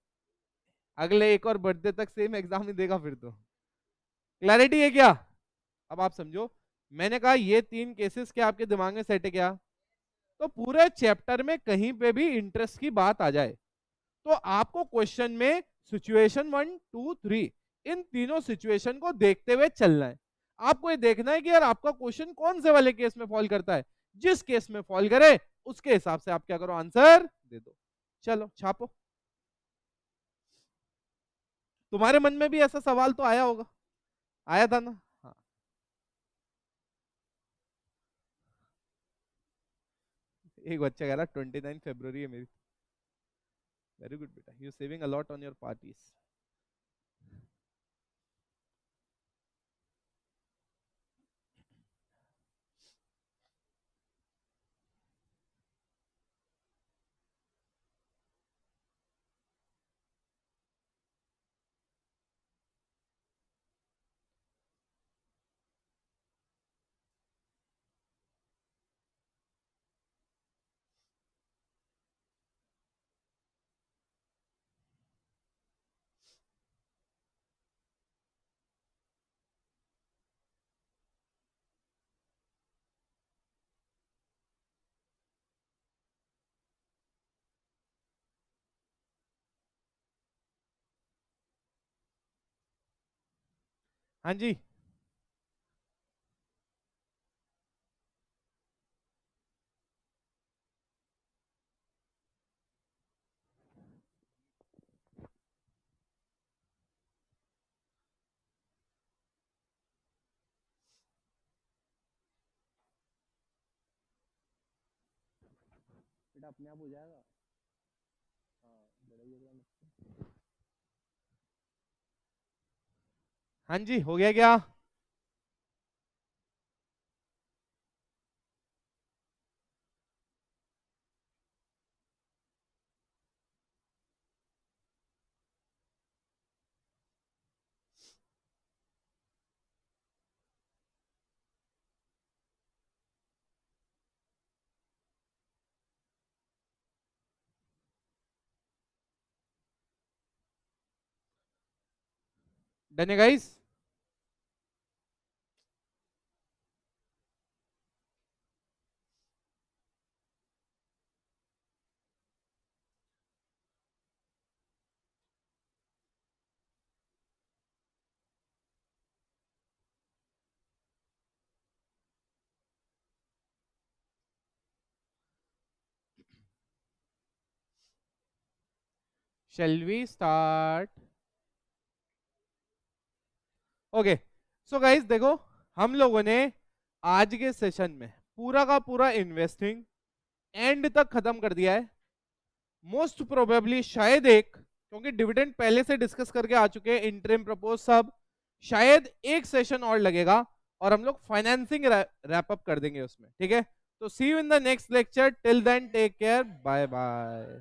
Speaker 1: अगले एक और बर्थडे तक सेम एग्जाम ही देगा फिर तो। क्लैरिटी है क्या? अब आप समझो। मैंने कहा ये 3 केसेस क्या आपके दिमाग में सेट है क्या? तो पूरे चैप्टर में कहीं पे भी इंटरेस्ट की बात आ जाए, तो आपको क्वेश्चन में सिचुएशन 1 2 3 इन तीनों सिचुएशन को देखते हुए चलना है। आपको ये देखना है कि यार आपका क्वेश्चन कौन से वाले केस में फॉल करता है। जिस केस में फॉल करे उसके हिसाब से आप क्या करो, आंसर दे दो। चलो छापो। तुम्हारे मन में भी ऐसा सवाल तो आया होगा, आया था ना? हाँ। एक बच्चा कह रहा 29 फरवरी है मेरी। वेरी गुड बेटा, you saving a lot on your parties. हाँ जी। बेटा अपने आप हो जाएगा। हाँ, लड़ाई झगड़ा मत। हाँ जी, हो गया क्या? डन है guys? Shall we start? Okay so guys देखो, हम लोगों ने आज के सेशन में पूरा का पूरा इन्वेस्टिंग एंड तक खत्म कर दिया है। मोस्ट प्रोबेबली शायद एक, क्योंकि डिविडेंड पहले से डिस्कस करके आ चुके हैं, इंटरिम प्रपोज सब, शायद एक सेशन और लगेगा और हम लोग फाइनेंसिंग रैप अप कर देंगे उसमें, ठीक है। तो see you in the next lecture, till then take care, bye bye.